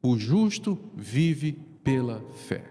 O justo vive pela fé.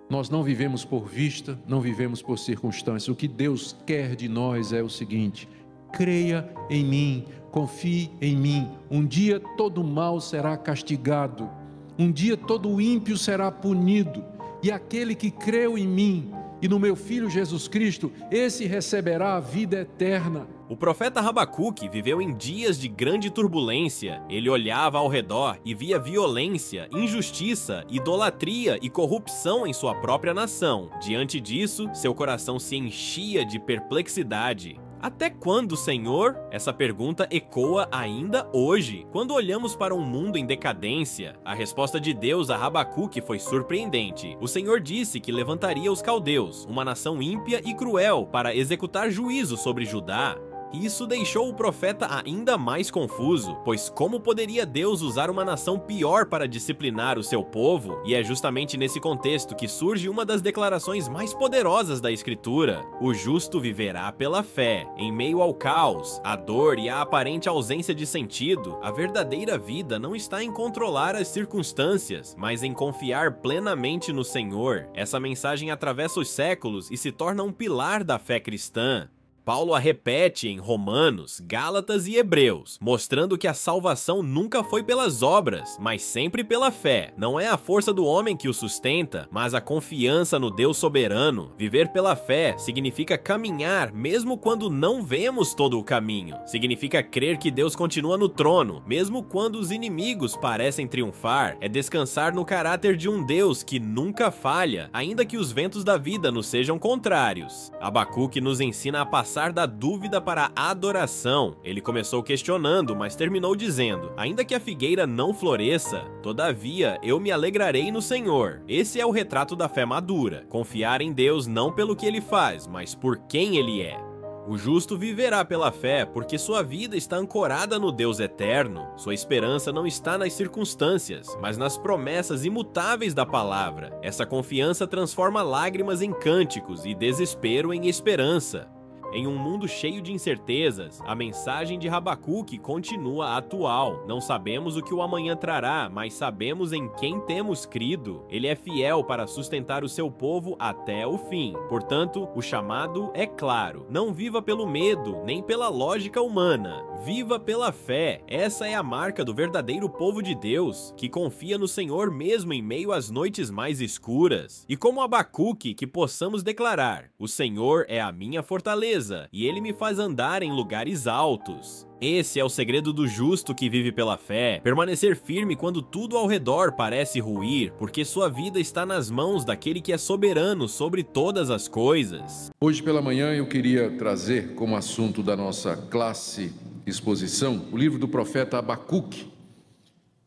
Nós não vivemos por vista, não vivemos por circunstâncias. O que Deus quer de nós é o seguinte: creia em mim, confie em mim. Um dia todo mal será castigado, um dia todo ímpio será punido, e aquele que creu em mim e no meu Filho Jesus Cristo, esse receberá a vida eterna. O profeta Habacuque viveu em dias de grande turbulência. Ele olhava ao redor e via violência, injustiça, idolatria e corrupção em sua própria nação. Diante disso, seu coração se enchia de perplexidade. Até quando, Senhor? Essa pergunta ecoa ainda hoje. Quando olhamos para um mundo em decadência, a resposta de Deus a Habacuque foi surpreendente. O Senhor disse que levantaria os caldeus, uma nação ímpia e cruel, para executar juízo sobre Judá. Isso deixou o profeta ainda mais confuso, pois como poderia Deus usar uma nação pior para disciplinar o seu povo? E é justamente nesse contexto que surge uma das declarações mais poderosas da Escritura: o justo viverá pela fé. Em meio ao caos, à dor e à aparente ausência de sentido, a verdadeira vida não está em controlar as circunstâncias, mas em confiar plenamente no Senhor. Essa mensagem atravessa os séculos e se torna um pilar da fé cristã. Paulo a repete em Romanos, Gálatas e Hebreus, mostrando que a salvação nunca foi pelas obras, mas sempre pela fé. Não é a força do homem que o sustenta, mas a confiança no Deus soberano. Viver pela fé significa caminhar mesmo quando não vemos todo o caminho. Significa crer que Deus continua no trono, mesmo quando os inimigos parecem triunfar. É descansar no caráter de um Deus que nunca falha, ainda que os ventos da vida nos sejam contrários. Habacuque nos ensina a passar da dúvida para a adoração. Ele começou questionando, mas terminou dizendo: ainda que a figueira não floresça, todavia eu me alegrarei no Senhor. Esse é o retrato da fé madura. Confiar em Deus não pelo que Ele faz, mas por quem Ele é. O justo viverá pela fé, porque sua vida está ancorada no Deus eterno. Sua esperança não está nas circunstâncias, mas nas promessas imutáveis da palavra. Essa confiança transforma lágrimas em cânticos e desespero em esperança. Em um mundo cheio de incertezas, a mensagem de Habacuque continua atual. Não sabemos o que o amanhã trará, mas sabemos em quem temos crido. Ele é fiel para sustentar o seu povo até o fim. Portanto, o chamado é claro. Não viva pelo medo, nem pela lógica humana. Viva pela fé. Essa é a marca do verdadeiro povo de Deus, que confia no Senhor mesmo em meio às noites mais escuras. E como Habacuque, que possamos declarar: o Senhor é a minha fortaleza, e Ele me faz andar em lugares altos. Esse é o segredo do justo que vive pela fé: permanecer firme quando tudo ao redor parece ruir, porque sua vida está nas mãos daquele que é soberano sobre todas as coisas. Hoje pela manhã eu queria trazer como assunto da nossa classe exposição o livro do profeta Habacuque.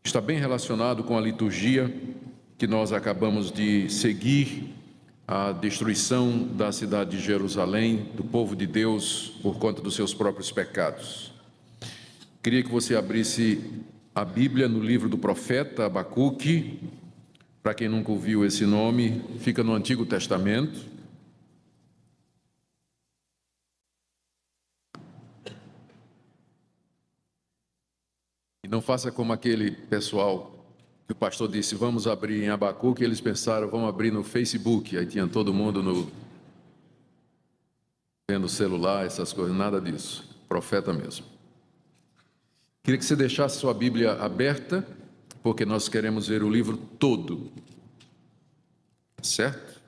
Está bem relacionado com a liturgia que nós acabamos de seguir, a destruição da cidade de Jerusalém, do povo de Deus, por conta dos seus próprios pecados. Queria que você abrisse a Bíblia no livro do profeta Habacuque. Para quem nunca ouviu esse nome, fica no Antigo Testamento. E não faça como aquele pessoal que o pastor disse: vamos abrir em Habacuque, eles pensaram: vamos abrir no Facebook. Aí tinha todo mundo vendo celular, essas coisas. Nada disso, profeta mesmo. Queria que você deixasse sua Bíblia aberta, porque nós queremos ver o livro todo, certo?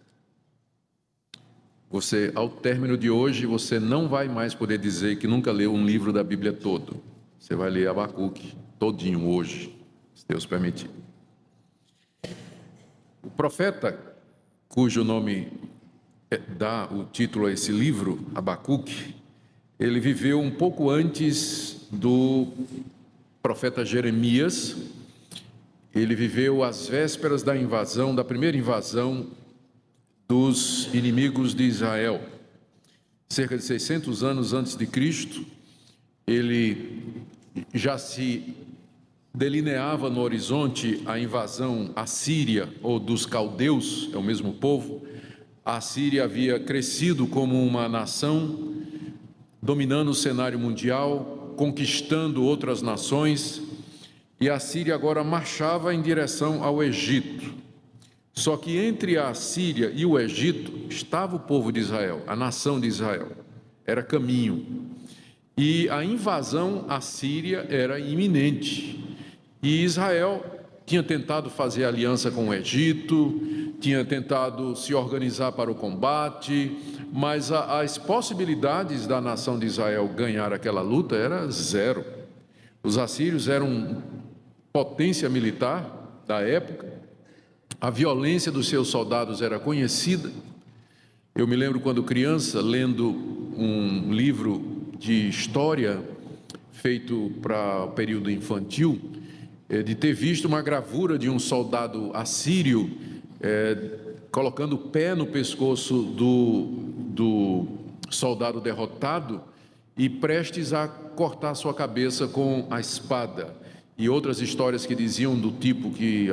Você, ao término de hoje, você não vai mais poder dizer que nunca leu um livro da Bíblia todo. Você vai ler Habacuque todinho hoje, se Deus permitir. O profeta, cujo nome dá o título a esse livro, Habacuque, ele viveu um pouco antes do profeta Jeremias. Ele viveu às vésperas da invasão, da primeira invasão dos inimigos de Israel. Cerca de 600 anos antes de Cristo, ele já se delineava no horizonte a invasão assíria ou dos caldeus, é o mesmo povo. A Assíria havia crescido como uma nação, dominando o cenário mundial, conquistando outras nações, e a Síria agora marchava em direção ao Egito. Só que entre a Síria e o Egito estava o povo de Israel, a nação de Israel. Era caminho. E a invasão à Síria era iminente. E Israel tinha tentado fazer aliança com o Egito, tinha tentado se organizar para o combate, mas as possibilidades da nação de Israel ganhar aquela luta era zero. Os assírios eram potência militar da época, a violência dos seus soldados era conhecida. Eu me lembro quando criança, lendo um livro de história feito para o período infantil, de ter visto uma gravura de um soldado assírio colocando o pé no pescoço do soldado derrotado e prestes a cortar sua cabeça com a espada. E outras histórias que diziam do tipo que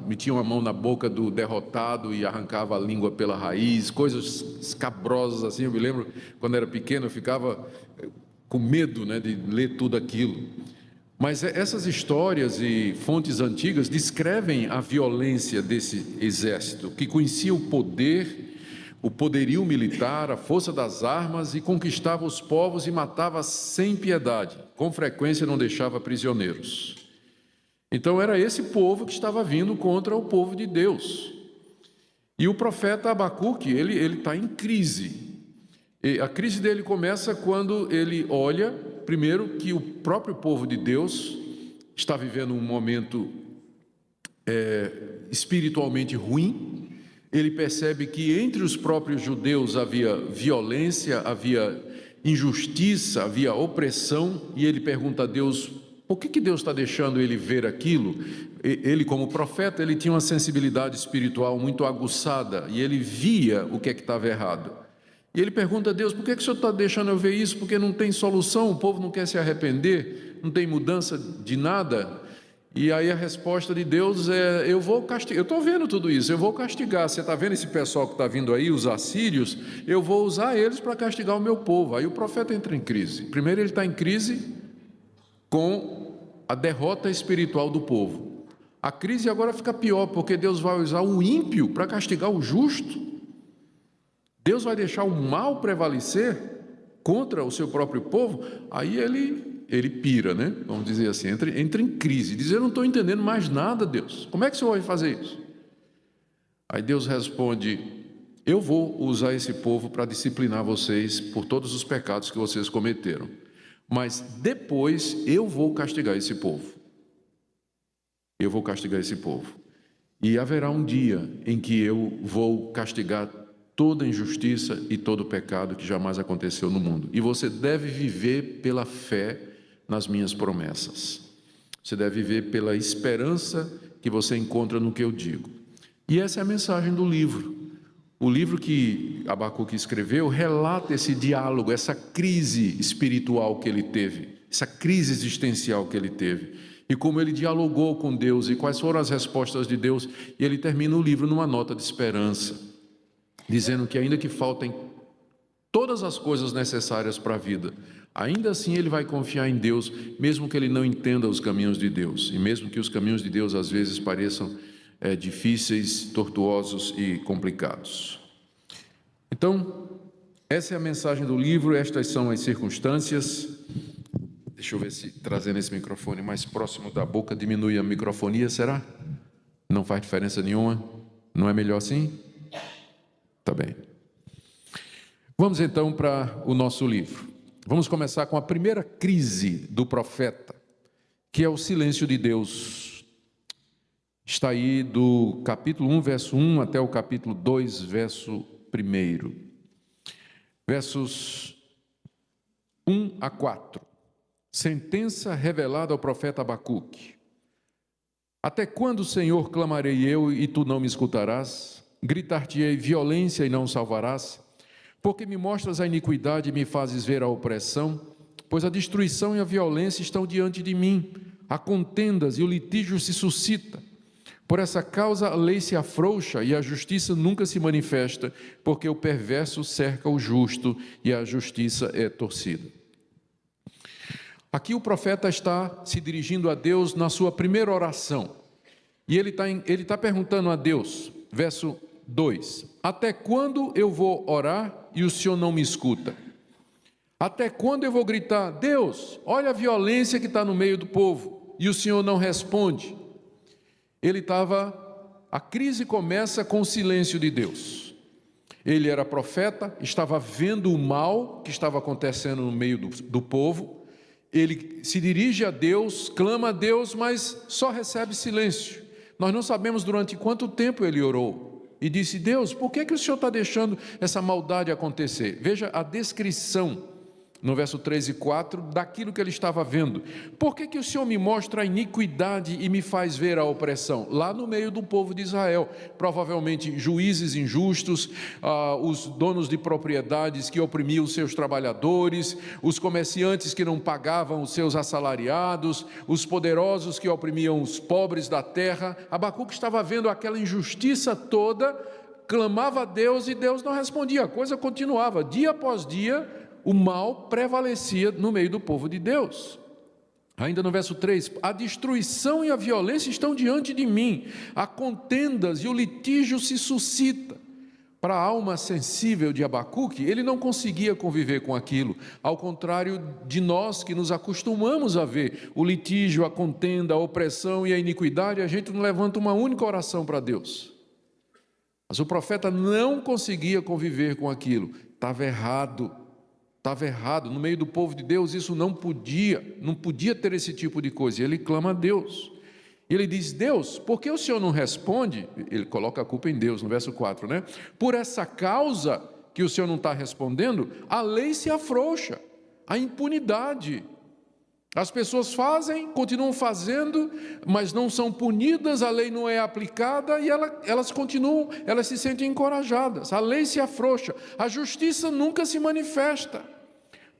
metiam a mão na boca do derrotado e arrancava a língua pela raiz, coisas escabrosas assim. Eu me lembro, quando era pequeno, eu ficava com medo, de ler tudo aquilo. Mas essas histórias e fontes antigas descrevem a violência desse exército, que conhecia o poderio militar, a força das armas, e conquistava os povos e matava sem piedade. Com frequência não deixava prisioneiros. Então era esse povo que estava vindo contra o povo de Deus. E o profeta Abacuque, ele está em crise. E a crise dele começa quando ele olha, primeiro, que o próprio povo de Deus está vivendo um momento espiritualmente ruim. Ele percebe que entre os próprios judeus havia violência, havia injustiça, havia opressão, e ele pergunta a Deus, por que Deus está deixando ele ver aquilo? Ele, como profeta, ele tinha uma sensibilidade espiritual muito aguçada, e ele via o que estava errado. E ele pergunta a Deus, por que o Senhor está deixando eu ver isso? Porque não tem solução, o povo não quer se arrepender, não tem mudança de nada. E aí a resposta de Deus é, eu vou castigar, eu estou vendo tudo isso, eu vou castigar. Você está vendo esse pessoal que está vindo aí, os assírios? Eu vou usar eles para castigar o meu povo. Aí o profeta entra em crise. Primeiro ele está em crise com a derrota espiritual do povo. A crise agora fica pior, porque Deus vai usar o ímpio para castigar o justo. Deus vai deixar o mal prevalecer contra o seu próprio povo. Aí ele pira, Vamos dizer assim, entra em crise, diz, eu não estou entendendo mais nada, Deus. Como é que o Senhor vai fazer isso? Aí Deus responde, eu vou usar esse povo para disciplinar vocês por todos os pecados que vocês cometeram. Mas depois eu vou castigar esse povo. Eu vou castigar esse povo. E haverá um dia em que eu vou castigar toda injustiça e todo pecado que jamais aconteceu no mundo. E você deve viver pela fé nas minhas promessas. Você deve viver pela esperança que você encontra no que eu digo. E essa é a mensagem do livro. O livro que Abacuque escreveu relata esse diálogo, essa crise espiritual que ele teve, essa crise existencial que ele teve, e como ele dialogou com Deus, e quais foram as respostas de Deus. E ele termina o livro numa nota de esperança, dizendo que ainda que faltem todas as coisas necessárias para a vida, ainda assim ele vai confiar em Deus, mesmo que ele não entenda os caminhos de Deus, e mesmo que os caminhos de Deus às vezes pareçam difíceis, tortuosos e complicados. Então, essa é a mensagem do livro, estas são as circunstâncias. Deixa eu ver se trazendo esse microfone mais próximo da boca diminui a microfonia, será? Não faz diferença nenhuma? Não é melhor assim? Tá bem. Vamos então para o nosso livro. Vamos começar com a primeira crise do profeta, que é o silêncio de Deus. Está aí do capítulo 1, verso 1 até o capítulo 2, verso 1. Versos 1 a 4. Sentença revelada ao profeta Abacuque. Até quando, Senhor, clamarei eu e tu não me escutarás? Gritar-te-ei violência e não salvarás? Porque me mostras a iniquidade e me fazes ver a opressão? Pois a destruição e a violência estão diante de mim, há contendas e o litígio se suscita. Por essa causa a lei se afrouxa e a justiça nunca se manifesta, porque o perverso cerca o justo e a justiça é torcida. Aqui o profeta está se dirigindo a Deus na sua primeira oração. E ele está perguntando a Deus, verso 2: até quando eu vou orar e o Senhor não me escuta? Até quando eu vou gritar, Deus, olha a violência que está no meio do povo, e o Senhor não responde? A crise começa com o silêncio de Deus. Ele era profeta, estava vendo o mal que estava acontecendo no meio do povo. Ele se dirige a Deus, clama a Deus, mas só recebe silêncio. Nós não sabemos durante quanto tempo ele orou. E disse, Deus, por que o Senhor está deixando essa maldade acontecer? Veja a descrição no verso 3 e 4, daquilo que ele estava vendo. Por que o Senhor me mostra a iniquidade e me faz ver a opressão? Lá no meio do povo de Israel, provavelmente juízes injustos, os donos de propriedades que oprimiam os seus trabalhadores, os comerciantes que não pagavam os seus assalariados, os poderosos que oprimiam os pobres da terra. Abacuque estava vendo aquela injustiça toda, clamava a Deus e Deus não respondia, a coisa continuava, dia após dia, o mal prevalecia no meio do povo de Deus. Ainda no verso 3, a destruição e a violência estão diante de mim, há contendas e o litígio se suscita. Para a alma sensível de Abacuque, ele não conseguia conviver com aquilo, ao contrário de nós que nos acostumamos a ver o litígio, a contenda, a opressão e a iniquidade, a gente não levanta uma única oração para Deus. Mas o profeta não conseguia conviver com aquilo, estava errado, no meio do povo de Deus, isso não podia ter esse tipo de coisa, e ele clama a Deus, ele diz, Deus, por que o Senhor não responde? Ele coloca a culpa em Deus, no verso 4, né? Por essa causa que o Senhor não está respondendo, a lei se afrouxa, a impunidade, as pessoas fazem, continuam fazendo, mas não são punidas, a lei não é aplicada e elas se sentem encorajadas, a lei se afrouxa, a justiça nunca se manifesta,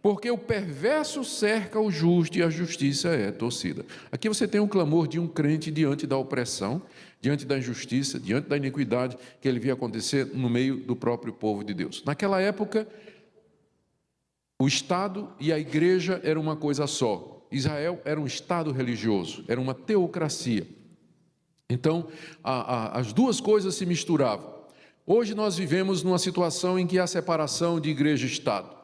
porque o perverso cerca o justo e a justiça é torcida. Aqui você tem um clamor de um crente diante da opressão, diante da injustiça, diante da iniquidade que ele via acontecer no meio do próprio povo de Deus. Naquela época, o Estado e a igreja eram uma coisa só. Israel era um Estado religioso, era uma teocracia. Então, as duas coisas se misturavam. Hoje nós vivemos numa situação em que há separação de igreja e Estado.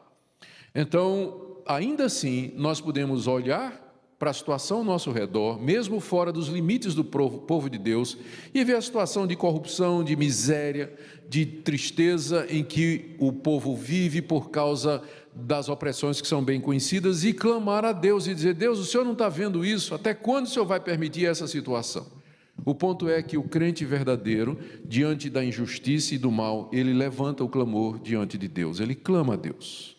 Então, ainda assim, nós podemos olhar para a situação ao nosso redor, mesmo fora dos limites do povo de Deus, e ver a situação de corrupção, de miséria, de tristeza em que o povo vive por causa das opressões que são bem conhecidas, e clamar a Deus e dizer, Deus, o Senhor não está vendo isso? Até quando o Senhor vai permitir essa situação? O ponto é que o crente verdadeiro, diante da injustiça e do mal, ele levanta o clamor diante de Deus, ele clama a Deus.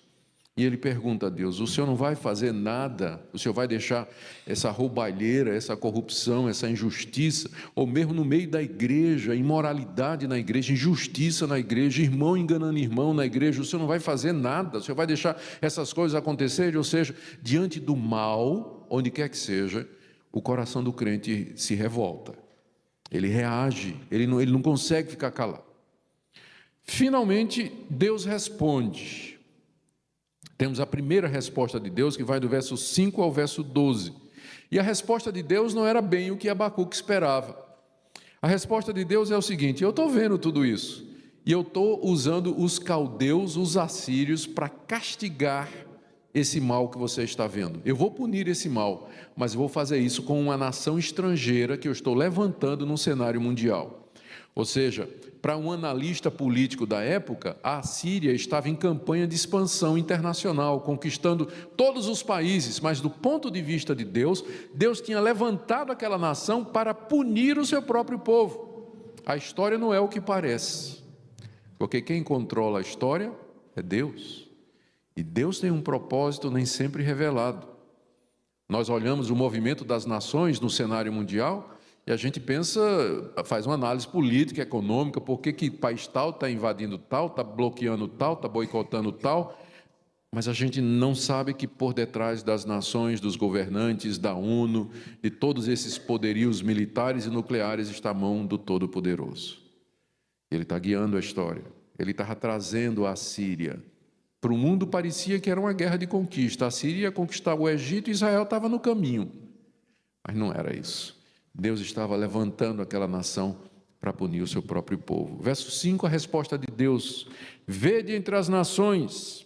E ele pergunta a Deus, o Senhor não vai fazer nada? O Senhor vai deixar essa roubalheira, essa corrupção, essa injustiça, ou mesmo no meio da igreja, imoralidade na igreja, injustiça na igreja, irmão enganando irmão na igreja, o Senhor não vai fazer nada? O Senhor vai deixar essas coisas acontecerem? Ou seja, diante do mal, onde quer que seja, o coração do crente se revolta. Ele reage, ele não consegue ficar calado. Finalmente, Deus responde. Temos a primeira resposta de Deus, que vai do verso 5 ao verso 12. E a resposta de Deus não era bem o que Abacuque esperava. A resposta de Deus é o seguinte, eu estou vendo tudo isso, e eu estou usando os caldeus, os assírios, para castigar esse mal que você está vendo. Eu vou punir esse mal, mas eu vou fazer isso com uma nação estrangeira que eu estou levantando no cenário mundial. Ou seja, para um analista político da época, a Assíria estava em campanha de expansão internacional, conquistando todos os países, mas do ponto de vista de Deus, Deus tinha levantado aquela nação para punir o seu próprio povo. A história não é o que parece, porque quem controla a história é Deus, e Deus tem um propósito nem sempre revelado. Nós olhamos o movimento das nações no cenário mundial, e a gente pensa, faz uma análise política, econômica, por que país tal está invadindo tal, está bloqueando tal, está boicotando tal, mas a gente não sabe que por detrás das nações, dos governantes, da ONU, de todos esses poderios militares e nucleares está a mão do Todo-Poderoso. Ele está guiando a história, ele está trazendo a Síria Para o mundo parecia que era uma guerra de conquista. A Síria ia conquistar o Egito e Israel estava no caminho. Mas não era isso. Deus estava levantando aquela nação para punir o seu próprio povo. Verso 5, a resposta de Deus: vede entre as nações,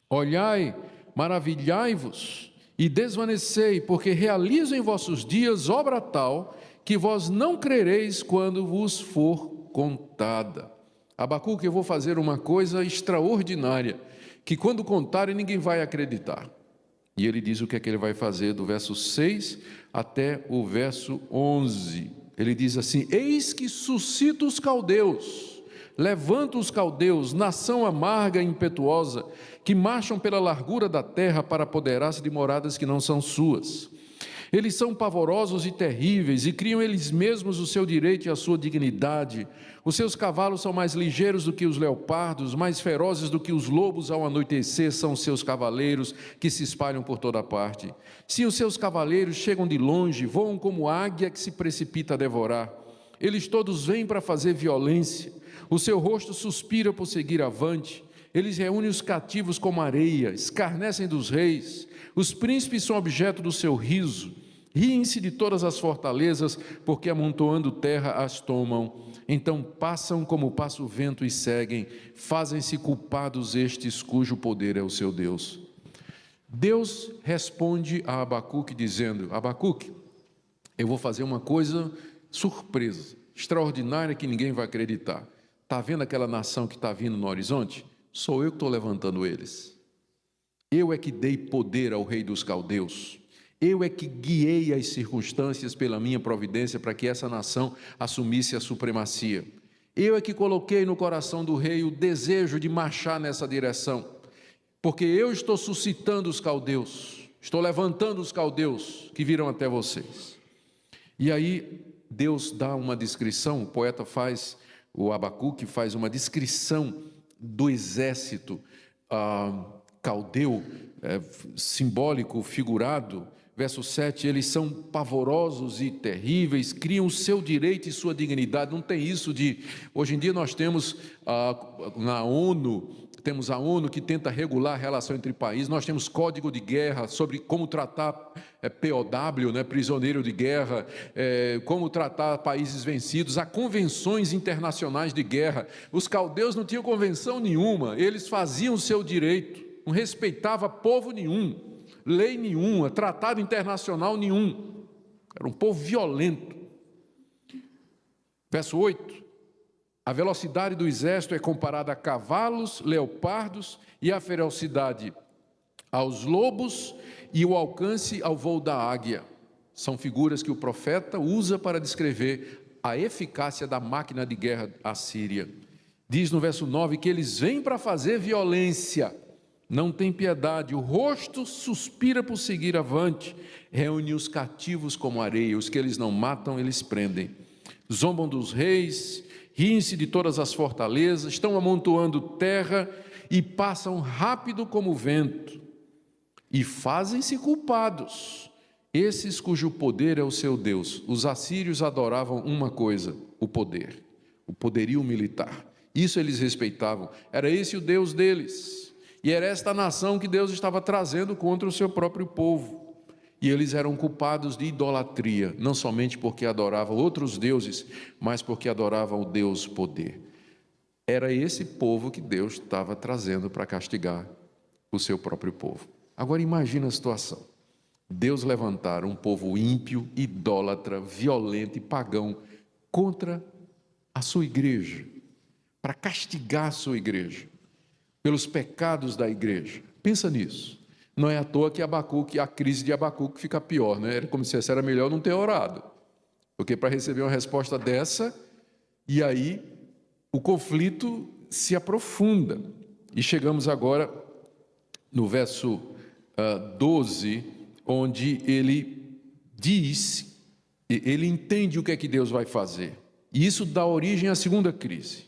olhai, maravilhai-vos e desvanecei, porque realizo em vossos dias obra tal que vós não crereis quando vos for contada. Abacuque, eu vou fazer uma coisa extraordinária, que quando contarem ninguém vai acreditar. E ele diz o que é que ele vai fazer, do verso 6 até o verso 11. Ele diz assim: eis que suscita os caldeus, levanta os caldeus, nação amarga e impetuosa, que marcham pela largura da terra para apoderar-se de moradas que não são suas. Eles são pavorosos e terríveis, e criam eles mesmos o seu direito e a sua dignidade. Os seus cavalos são mais ligeiros do que os leopardos, mais ferozes do que os lobos ao anoitecer são os seus cavaleiros, que se espalham por toda parte. Sim, os seus cavaleiros chegam de longe, voam como águia que se precipita a devorar. Eles todos vêm para fazer violência, o seu rosto suspira por seguir avante. Eles reúnem os cativos como areia, escarnecem dos reis. Os príncipes são objeto do seu riso. Riem-se de todas as fortalezas, porque amontoando terra as tomam. Então passam como passa o vento e seguem. Fazem-se culpados estes cujo poder é o seu Deus. Deus responde a Abacuque dizendo: Abacuque, eu vou fazer uma coisa surpresa, extraordinária, que ninguém vai acreditar. Está vendo aquela nação que está vindo no horizonte? Sou eu que estou levantando eles. Eu é que dei poder ao rei dos caldeus. Eu é que guiei as circunstâncias pela minha providência para que essa nação assumisse a supremacia. Eu é que coloquei no coração do rei o desejo de marchar nessa direção, porque eu estou suscitando os caldeus, estou levantando os caldeus que virão até vocês. E aí Deus dá uma descrição, o poeta faz, o Abacuque faz uma descrição do exército caldeu, simbólico, figurado. Verso 7, eles são pavorosos e terríveis, criam o seu direito e sua dignidade. Não tem isso de... Hoje em dia nós temos na ONU, temos a ONU que tenta regular a relação entre países, nós temos código de guerra sobre como tratar POW, né, prisioneiro de guerra, como tratar países vencidos, há convenções internacionais de guerra. Os caldeus não tinham convenção nenhuma, eles faziam o seu direito, não respeitava povo nenhum, lei nenhuma, tratado internacional nenhum, era um povo violento. Verso 8, a velocidade do exército é comparada a cavalos, leopardos, e a ferocidade aos lobos, e o alcance ao voo da águia. São figuras que o profeta usa para descrever a eficácia da máquina de guerra assíria. Diz no verso 9 que eles vêm para fazer violência, não tem piedade, o rosto suspira por seguir avante, reúne os cativos como areia, os que eles não matam, eles prendem. Zombam dos reis, riem-se de todas as fortalezas, estão amontoando terra e passam rápido como o vento. E fazem-se culpados, esses cujo poder é o seu Deus. Os assírios adoravam uma coisa, o poderio militar. Isso eles respeitavam, era esse o Deus deles. E era esta nação que Deus estava trazendo contra o seu próprio povo. E eles eram culpados de idolatria, não somente porque adoravam outros deuses, mas porque adoravam o Deus poder. Era esse povo que Deus estava trazendo para castigar o seu próprio povo. Agora imagina a situação. Deus levantar um povo ímpio, idólatra, violento e pagão contra a sua igreja, para castigar a sua igreja, pelos pecados da igreja. Pensa nisso. Não é à toa que a crise de Abacuque fica pior, né? Era como se era melhor não ter orado, porque para receber uma resposta dessa, e aí o conflito se aprofunda. E chegamos agora no verso 12, onde ele diz, ele entende o que é que Deus vai fazer. E isso dá origem à segunda crise.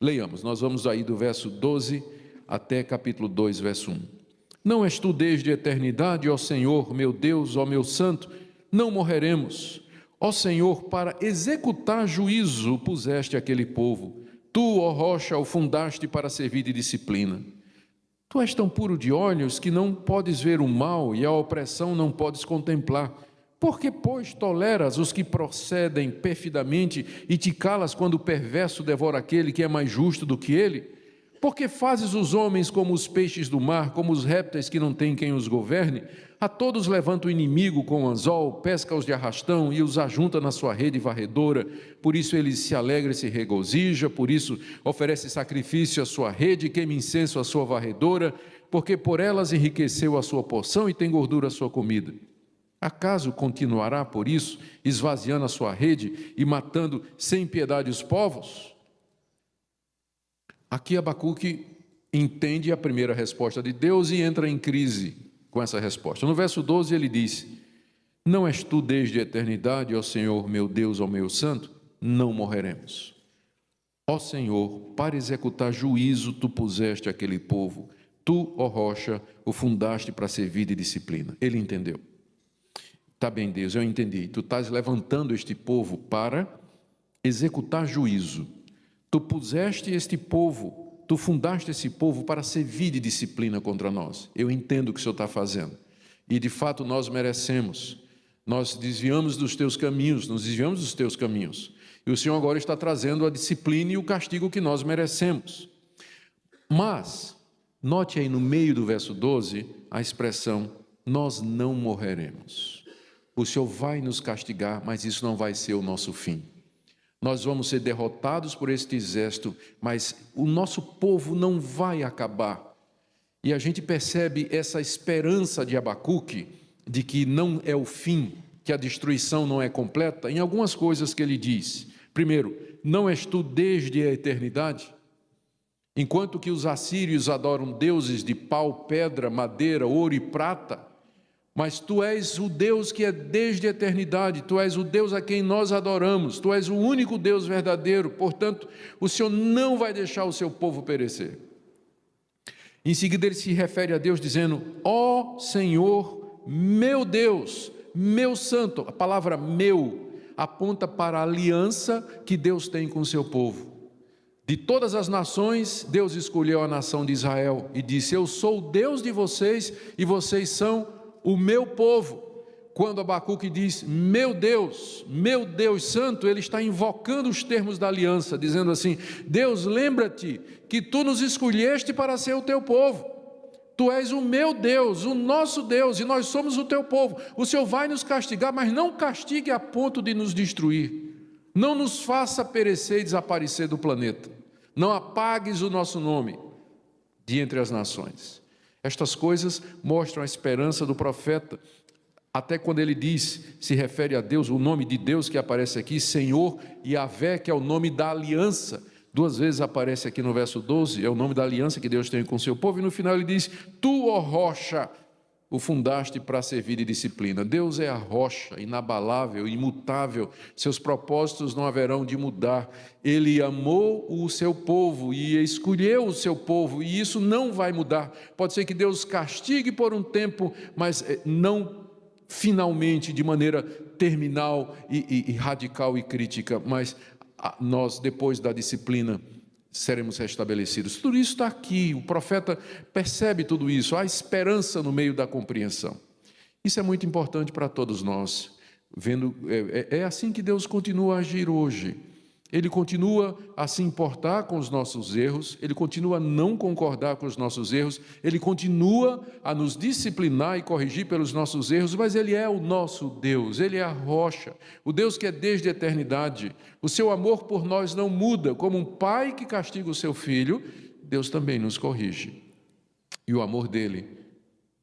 Leiamos, nós vamos aí do verso 12 até capítulo 2, verso 1. Não és tu desde a eternidade, ó Senhor, meu Deus, ó meu santo, não morreremos. Ó Senhor, para executar juízo puseste aquele povo. Tu, ó rocha, o fundaste para servir de disciplina. Tu és tão puro de olhos que não podes ver o mal e a opressão não podes contemplar. Por que, pois, toleras os que procedem perfidamente e te calas quando o perverso devora aquele que é mais justo do que ele? Por que fazes os homens como os peixes do mar, como os répteis que não têm quem os governe? A todos levanta o inimigo com o anzol, pesca-os de arrastão e os ajunta na sua rede varredora. Por isso ele se alegra e se regozija, por isso oferece sacrifício à sua rede e queima incenso à sua varredora, porque por elas enriqueceu a sua porção e tem gordura a sua comida. Acaso continuará por isso, esvaziando a sua rede e matando sem piedade os povos? Aqui Abacuque entende a primeira resposta de Deus e entra em crise com essa resposta. No verso 12 ele diz: não és tu desde a eternidade, ó Senhor, meu Deus, ó meu santo? Não morreremos. Ó Senhor, para executar juízo tu puseste aquele povo, tu, ó rocha, o fundaste para servir de disciplina. Ele entendeu. Tá bem, Deus, eu entendi. Tu estás levantando este povo para executar juízo. Tu puseste este povo, tu fundaste esse povo para servir de disciplina contra nós. Eu entendo o que o Senhor está fazendo. E de fato nós merecemos. Nós desviamos dos teus caminhos, nos desviamos dos teus caminhos. E o Senhor agora está trazendo a disciplina e o castigo que nós merecemos. Mas, note aí no meio do verso 12, a expressão, nós não morreremos. O Senhor vai nos castigar, mas isso não vai ser o nosso fim. Nós vamos ser derrotados por este exército, mas o nosso povo não vai acabar. E a gente percebe essa esperança de Abacuque, de que não é o fim, que a destruição não é completa, em algumas coisas que ele diz. Primeiro, não és tu desde a eternidade? Enquanto que os assírios adoram deuses de pau, pedra, madeira, ouro e prata, mas tu és o Deus que é desde a eternidade, tu és o Deus a quem nós adoramos, tu és o único Deus verdadeiro, portanto, o Senhor não vai deixar o seu povo perecer. Em seguida ele se refere a Deus dizendo, ó Senhor, meu Deus, meu santo. A palavra meu aponta para a aliança que Deus tem com o seu povo. De todas as nações, Deus escolheu a nação de Israel e disse, eu sou o Deus de vocês e vocês são o meu povo. Quando Abacuque diz, meu Deus santo, ele está invocando os termos da aliança, dizendo assim, Deus, lembra-te que tu nos escolheste para ser o teu povo. Tu és o meu Deus, o nosso Deus, e nós somos o teu povo. O Senhor vai nos castigar, mas não castigue a ponto de nos destruir. Não nos faça perecer e desaparecer do planeta. Não apagues o nosso nome de entre as nações. Estas coisas mostram a esperança do profeta, até quando ele diz, se refere a Deus, o nome de Deus que aparece aqui, Senhor, e Yahvé, que é o nome da aliança, 2 vezes aparece aqui no verso 12, é o nome da aliança que Deus tem com o seu povo, e no final ele diz, tu, ó rocha, o fundaste para servir de disciplina. Deus é a rocha, inabalável, imutável, seus propósitos não haverão de mudar. Ele amou o seu povo e escolheu o seu povo, e isso não vai mudar. Pode ser que Deus castigue por um tempo, mas não finalmente, de maneira terminal e radical e crítica, mas nós, depois da disciplina, seremos restabelecidos. Tudo isso está aqui, o profeta percebe tudo isso, há esperança no meio da compreensão. Isso é muito importante para todos nós. É assim que Deus continua a agir hoje. Ele continua a se importar com os nossos erros, ele continua a não concordar com os nossos erros, ele continua a nos disciplinar e corrigir pelos nossos erros, mas ele é o nosso Deus, ele é a rocha, o Deus que é desde a eternidade. O seu amor por nós não muda, como um pai que castiga o seu filho, Deus também nos corrige. E o amor dele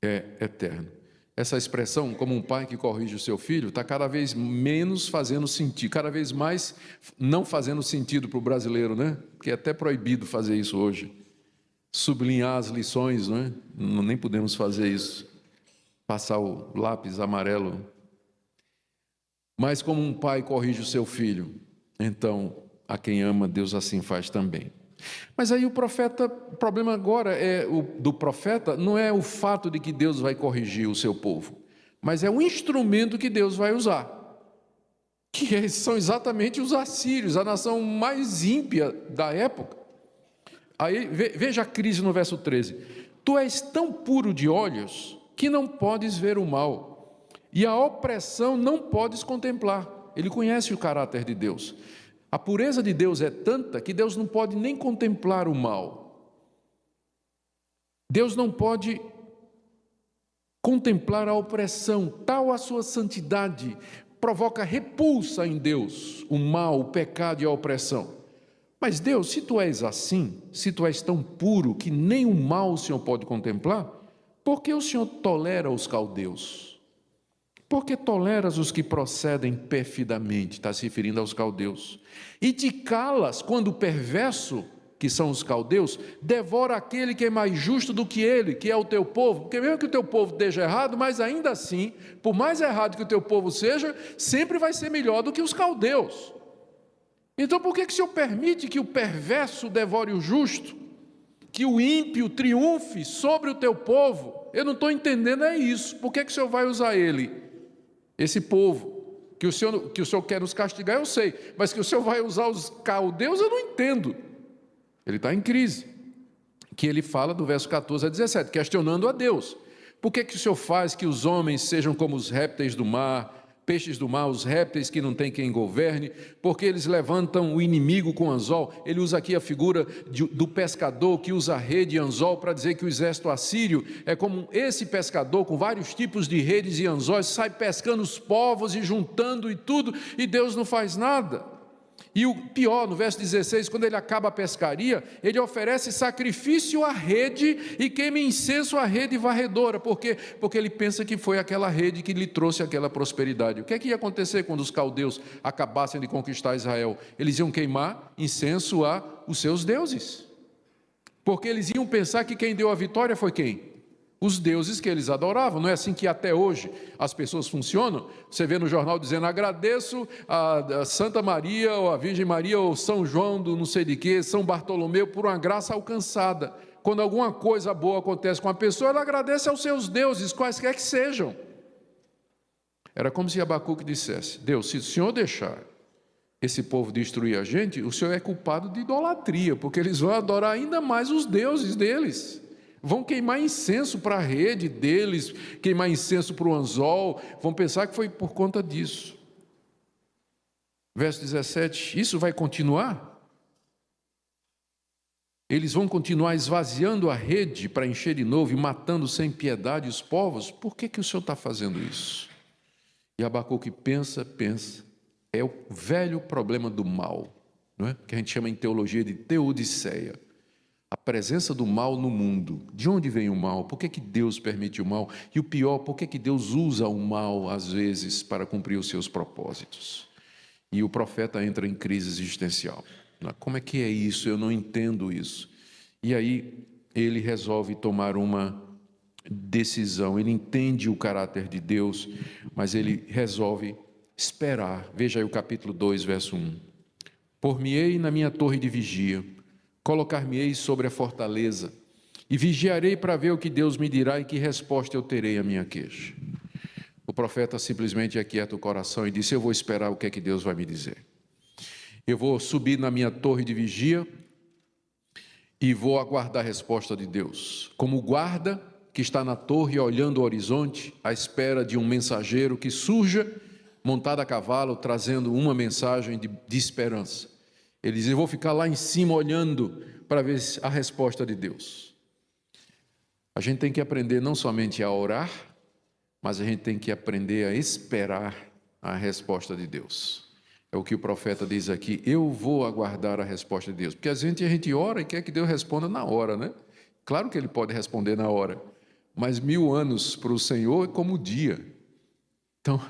é eterno. Essa expressão, como um pai que corrige o seu filho, está cada vez menos fazendo sentido, cada vez mais não fazendo sentido para o brasileiro, né? Porque é até proibido fazer isso hoje. Sublinhar as lições, não é? Nem podemos fazer isso. Passar o lápis amarelo. Mas como um pai corrige o seu filho, então a quem ama, Deus assim faz também. Mas aí o problema agora do profeta não é o fato de que Deus vai corrigir o seu povo, mas é o instrumento que Deus vai usar, que são exatamente os assírios, a nação mais ímpia da época. Aí veja a crise no verso 13. Tu és tão puro de olhos que não podes ver o mal, e a opressão não podes contemplar. Ele conhece o caráter de Deus. A pureza de Deus é tanta que Deus não pode nem contemplar o mal. Deus não pode contemplar a opressão. Tal a sua santidade provoca repulsa em Deus, o mal, o pecado e a opressão. Mas Deus, se tu és assim, se tu és tão puro que nem o mal o Senhor pode contemplar, por que o Senhor tolera os caldeus? Por que toleras os que procedem perfidamente? Está se referindo aos caldeus. E te calas quando o perverso, que são os caldeus, devora aquele que é mais justo do que ele, que é o teu povo. Porque mesmo que o teu povo esteja errado, mas ainda assim, por mais errado que o teu povo seja, sempre vai ser melhor do que os caldeus. Então por que o Senhor permite que o perverso devore o justo? Que o ímpio triunfe sobre o teu povo? Eu não estou entendendo isso. Por que o Senhor vai usar ele? Esse povo, que o Senhor quer nos castigar, eu sei, mas que o Senhor vai usar os caldeus, eu não entendo. Ele está em crise, que ele fala do verso 14 a 17, questionando a Deus. Por que o Senhor faz que os homens sejam como os répteis do mar, peixes do mar, os répteis que não tem quem governe? Porque eles levantam o inimigo com anzol. Ele usa aqui a figura do pescador que usa rede e anzol para dizer que o exército assírio é como esse pescador com vários tipos de redes e anzóis, sai pescando os povos e juntando e tudo, e Deus não faz nada. E o pior, no verso 16, quando ele acaba a pescaria, ele oferece sacrifício à rede e queima incenso à rede varredora. Por quê? Porque ele pensa que foi aquela rede que lhe trouxe aquela prosperidade. O que é que ia acontecer quando os caldeus acabassem de conquistar Israel? Eles iam queimar incenso a os seus deuses. Porque eles iam pensar que quem deu a vitória foi quem? Os deuses que eles adoravam. Não é assim que até hoje as pessoas funcionam? Você vê no jornal dizendo: agradeço a Santa Maria, ou a Virgem Maria, ou São João do não sei de quê, São Bartolomeu, por uma graça alcançada. Quando alguma coisa boa acontece com a pessoa, ela agradece aos seus deuses, quaisquer que sejam. Era como se Abacuque dissesse: Deus, se o Senhor deixar esse povo destruir a gente, o Senhor é culpado de idolatria, porque eles vão adorar ainda mais os deuses deles. Vão queimar incenso para a rede deles, queimar incenso para o anzol, vão pensar que foi por conta disso. Verso 17, isso vai continuar? Eles vão continuar esvaziando a rede para encher de novo e matando sem piedade os povos? Por que o Senhor está fazendo isso? E Abacuque pensa, é o velho problema do mal, não é? Que a gente chama em teologia de teodiceia. A presença do mal no mundo. De onde vem o mal? Por que Deus permite o mal? E o pior, por que Deus usa o mal, às vezes, para cumprir os seus propósitos? E o profeta entra em crise existencial. Como é que é isso? Eu não entendo isso. E aí ele resolve tomar uma decisão. Ele entende o caráter de Deus, mas ele resolve esperar. Veja aí o capítulo 2, verso 1. Por-me-ei na minha torre de vigia, colocar-me-ei sobre a fortaleza, e vigiarei para ver o que Deus me dirá e que resposta eu terei à minha queixa. O profeta simplesmente aquieta o coração e disse: eu vou esperar o que é que Deus vai me dizer. Eu vou subir na minha torre de vigia e vou aguardar a resposta de Deus. Como guarda que está na torre olhando o horizonte, à espera de um mensageiro que surja, montado a cavalo, trazendo uma mensagem de esperança. Ele diz: eu vou ficar lá em cima olhando para ver a resposta de Deus. A gente tem que aprender não somente a orar, mas a gente tem que aprender a esperar a resposta de Deus. É o que o profeta diz aqui: eu vou aguardar a resposta de Deus. Porque a gente ora e quer que Deus responda na hora, né? Claro que Ele pode responder na hora, mas 1000 anos para o Senhor é como o dia. Então,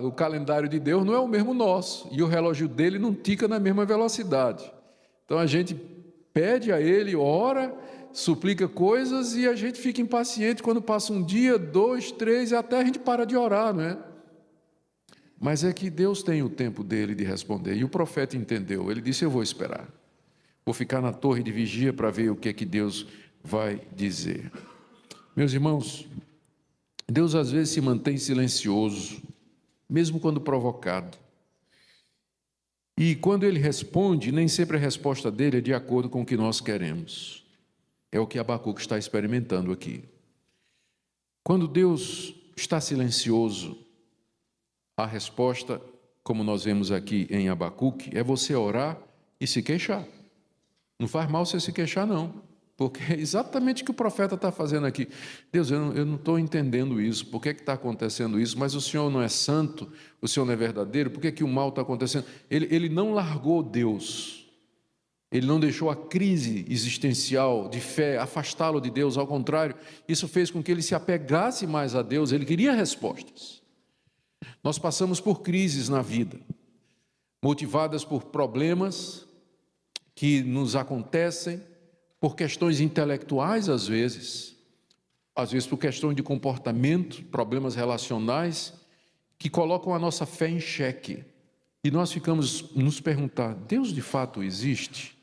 o calendário de Deus não é o mesmo nosso, e o relógio dele não tica na mesma velocidade. Então a gente pede a Ele, ora, suplica coisas, e a gente fica impaciente quando passa um dia, 2, 3, e até a gente para de orar, não é? Mas é que Deus tem o tempo dele de responder, e o profeta entendeu. Ele disse: eu vou esperar, vou ficar na torre de vigia para ver o que é que Deus vai dizer. Meus irmãos, Deus às vezes se mantém silencioso, mesmo quando provocado. E quando Ele responde, nem sempre a resposta dele é de acordo com o que nós queremos. É o que Abacuque está experimentando aqui. Quando Deus está silencioso, a resposta, como nós vemos aqui em Abacuque, é você orar e se queixar. Não faz mal você se queixar, não. Porque é exatamente o que o profeta está fazendo aqui. Deus, eu não estou entendendo isso. Por que está acontecendo isso? Mas o Senhor não é santo? O Senhor não é verdadeiro? Por que o mal está acontecendo? Ele não largou Deus. Ele não deixou a crise existencial de fé afastá-lo de Deus. Ao contrário, isso fez com que ele se apegasse mais a Deus. Ele queria respostas. Nós passamos por crises na vida, motivadas por problemas que nos acontecem, por questões intelectuais às vezes por questão de comportamento, problemas relacionais, que colocam a nossa fé em xeque. E nós ficamos nos perguntar, Deus de fato existe?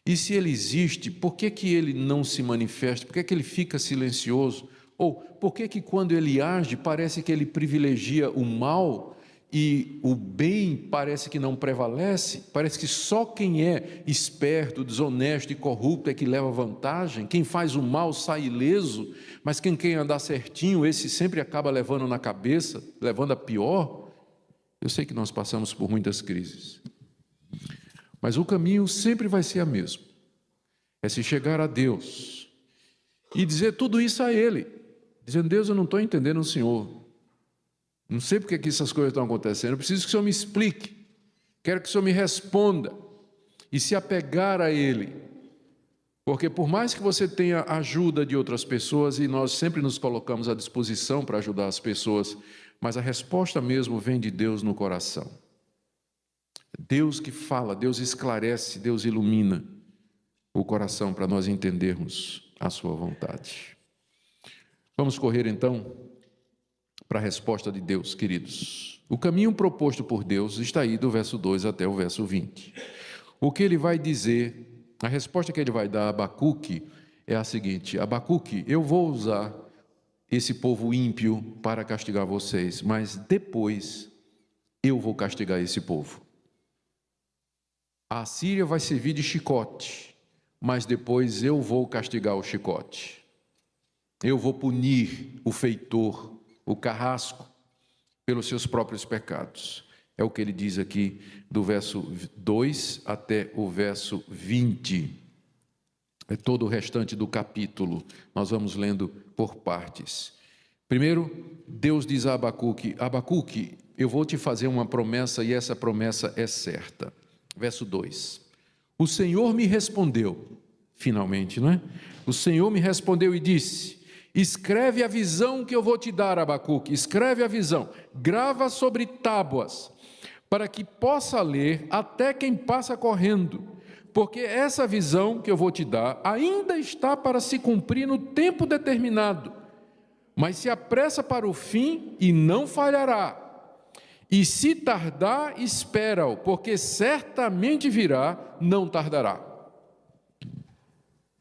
E se Ele existe, por que Ele não se manifesta? Por que Ele fica silencioso? Ou por que quando Ele age, parece que Ele privilegia o mal e o bem parece que não prevalece? Parece que só quem é esperto, desonesto e corrupto é que leva vantagem. Quem faz o mal sai ileso, mas quem andar certinho, esse sempre acaba levando na cabeça, levando a pior. Eu sei que nós passamos por muitas crises, mas o caminho sempre vai ser o mesmo. É se chegar a Deus e dizer tudo isso a Ele, dizendo, Deus, eu não estou entendendo o Senhor. Não sei porque que essas coisas estão acontecendo. Eu preciso que o Senhor me explique. Quero que o Senhor me responda. E se apegar a Ele. Porque por mais que você tenha ajuda de outras pessoas, e nós sempre nos colocamos à disposição para ajudar as pessoas, mas a resposta mesmo vem de Deus no coração. Deus que fala, Deus esclarece, Deus ilumina o coração para nós entendermos a sua vontade. Vamos correr então para a resposta de Deus, queridos. O caminho proposto por Deus está aí do verso 2 até o verso 20. O que ele vai dizer, a resposta que ele vai dar a Abacuque é a seguinte: Abacuque, eu vou usar esse povo ímpio para castigar vocês, mas depois eu vou castigar esse povo. A Assíria vai servir de chicote, mas depois eu vou castigar o chicote. Eu vou punir o feitor, o carrasco, pelos seus próprios pecados. É o que ele diz aqui do verso 2 até o verso 20. É todo o restante do capítulo. Nós vamos lendo por partes. Primeiro, Deus diz a Abacuque, Abacuque, eu vou te fazer uma promessa e essa promessa é certa. Verso 2. O Senhor me respondeu, finalmente, não é? O Senhor me respondeu e disse, escreve a visão que eu vou te dar, Abacuque, escreve a visão, grava sobre tábuas, para que possa ler até quem passa correndo, porque essa visão que eu vou te dar ainda está para se cumprir no tempo determinado, mas se apressa para o fim e não falhará. E se tardar, espera-o, porque certamente virá, não tardará.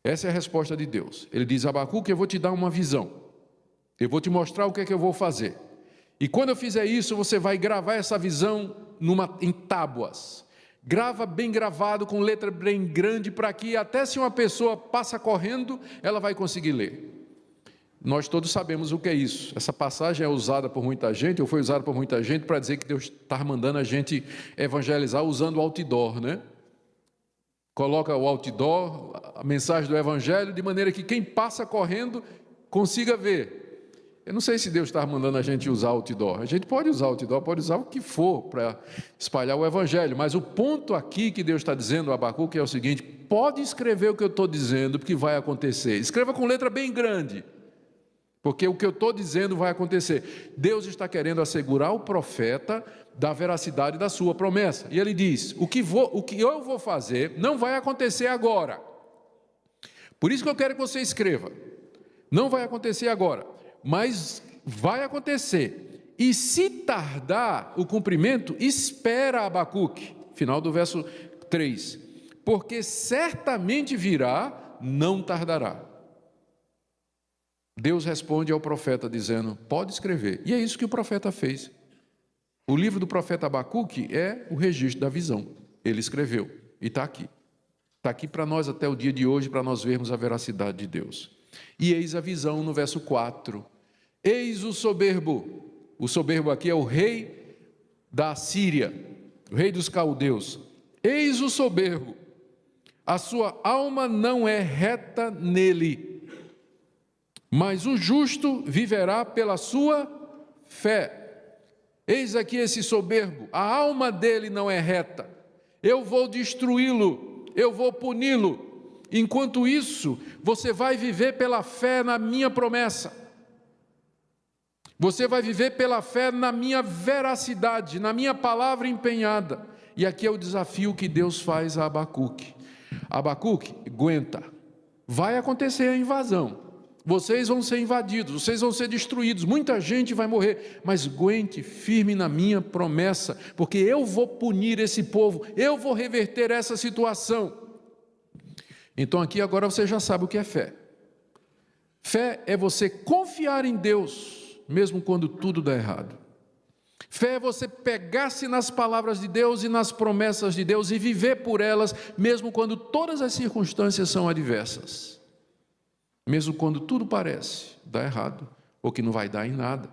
Essa é a resposta de Deus. Ele diz, Abacuque, eu vou te dar uma visão. Eu vou te mostrar o que é que eu vou fazer. E quando eu fizer isso, você vai gravar essa visão em tábuas. Grava bem gravado, com letra bem grande, para que até se uma pessoa passa correndo, ela vai conseguir ler. Nós todos sabemos o que é isso. Essa passagem é usada por muita gente, ou foi usada por muita gente, para dizer que Deus está mandando a gente evangelizar usando o outdoor, né? Coloca o outdoor, a mensagem do evangelho, de maneira que quem passa correndo consiga ver. Eu não sei se Deus está mandando a gente usar outdoor. A gente pode usar outdoor, pode usar o que for para espalhar o evangelho, mas o ponto aqui que Deus está dizendo a Abacuque é o seguinte: pode escrever o que eu estou dizendo, porque vai acontecer. Escreva com letra bem grande, porque o que eu estou dizendo vai acontecer. Deus está querendo assegurar o profeta da veracidade da sua promessa. E ele diz, o que eu vou fazer não vai acontecer agora. Por isso que eu quero que você escreva. Não vai acontecer agora, mas vai acontecer. E se tardar o cumprimento, espera, Abacuque. Final do verso 3. Porque certamente virá, não tardará. Deus responde ao profeta dizendo, pode escrever. E é isso que o profeta fez. O livro do profeta Abacuque é o registro da visão. Ele escreveu e está aqui. Está aqui para nós até o dia de hoje, para nós vermos a veracidade de Deus. E eis a visão no verso 4. Eis o soberbo aqui é o rei da Assíria, o rei dos caldeus. Eis o soberbo, a sua alma não é reta nele, mas o justo viverá pela sua fé. Eis aqui esse soberbo, a alma dele não é reta, eu vou destruí-lo, eu vou puni-lo. Enquanto isso, você vai viver pela fé na minha promessa. Você vai viver pela fé na minha veracidade, na minha palavra empenhada. E aqui é o desafio que Deus faz a Abacuque. Abacuque, aguenta. Vai acontecer a invasão. Vocês vão ser invadidos, vocês vão ser destruídos, muita gente vai morrer, mas aguente firme na minha promessa, porque eu vou punir esse povo, eu vou reverter essa situação. Então aqui agora você já sabe o que é fé. Fé é você confiar em Deus, mesmo quando tudo dá errado. Fé é você pegar-se nas palavras de Deus e nas promessas de Deus e viver por elas, mesmo quando todas as circunstâncias são adversas. Mesmo quando tudo parece dar errado, ou que não vai dar em nada,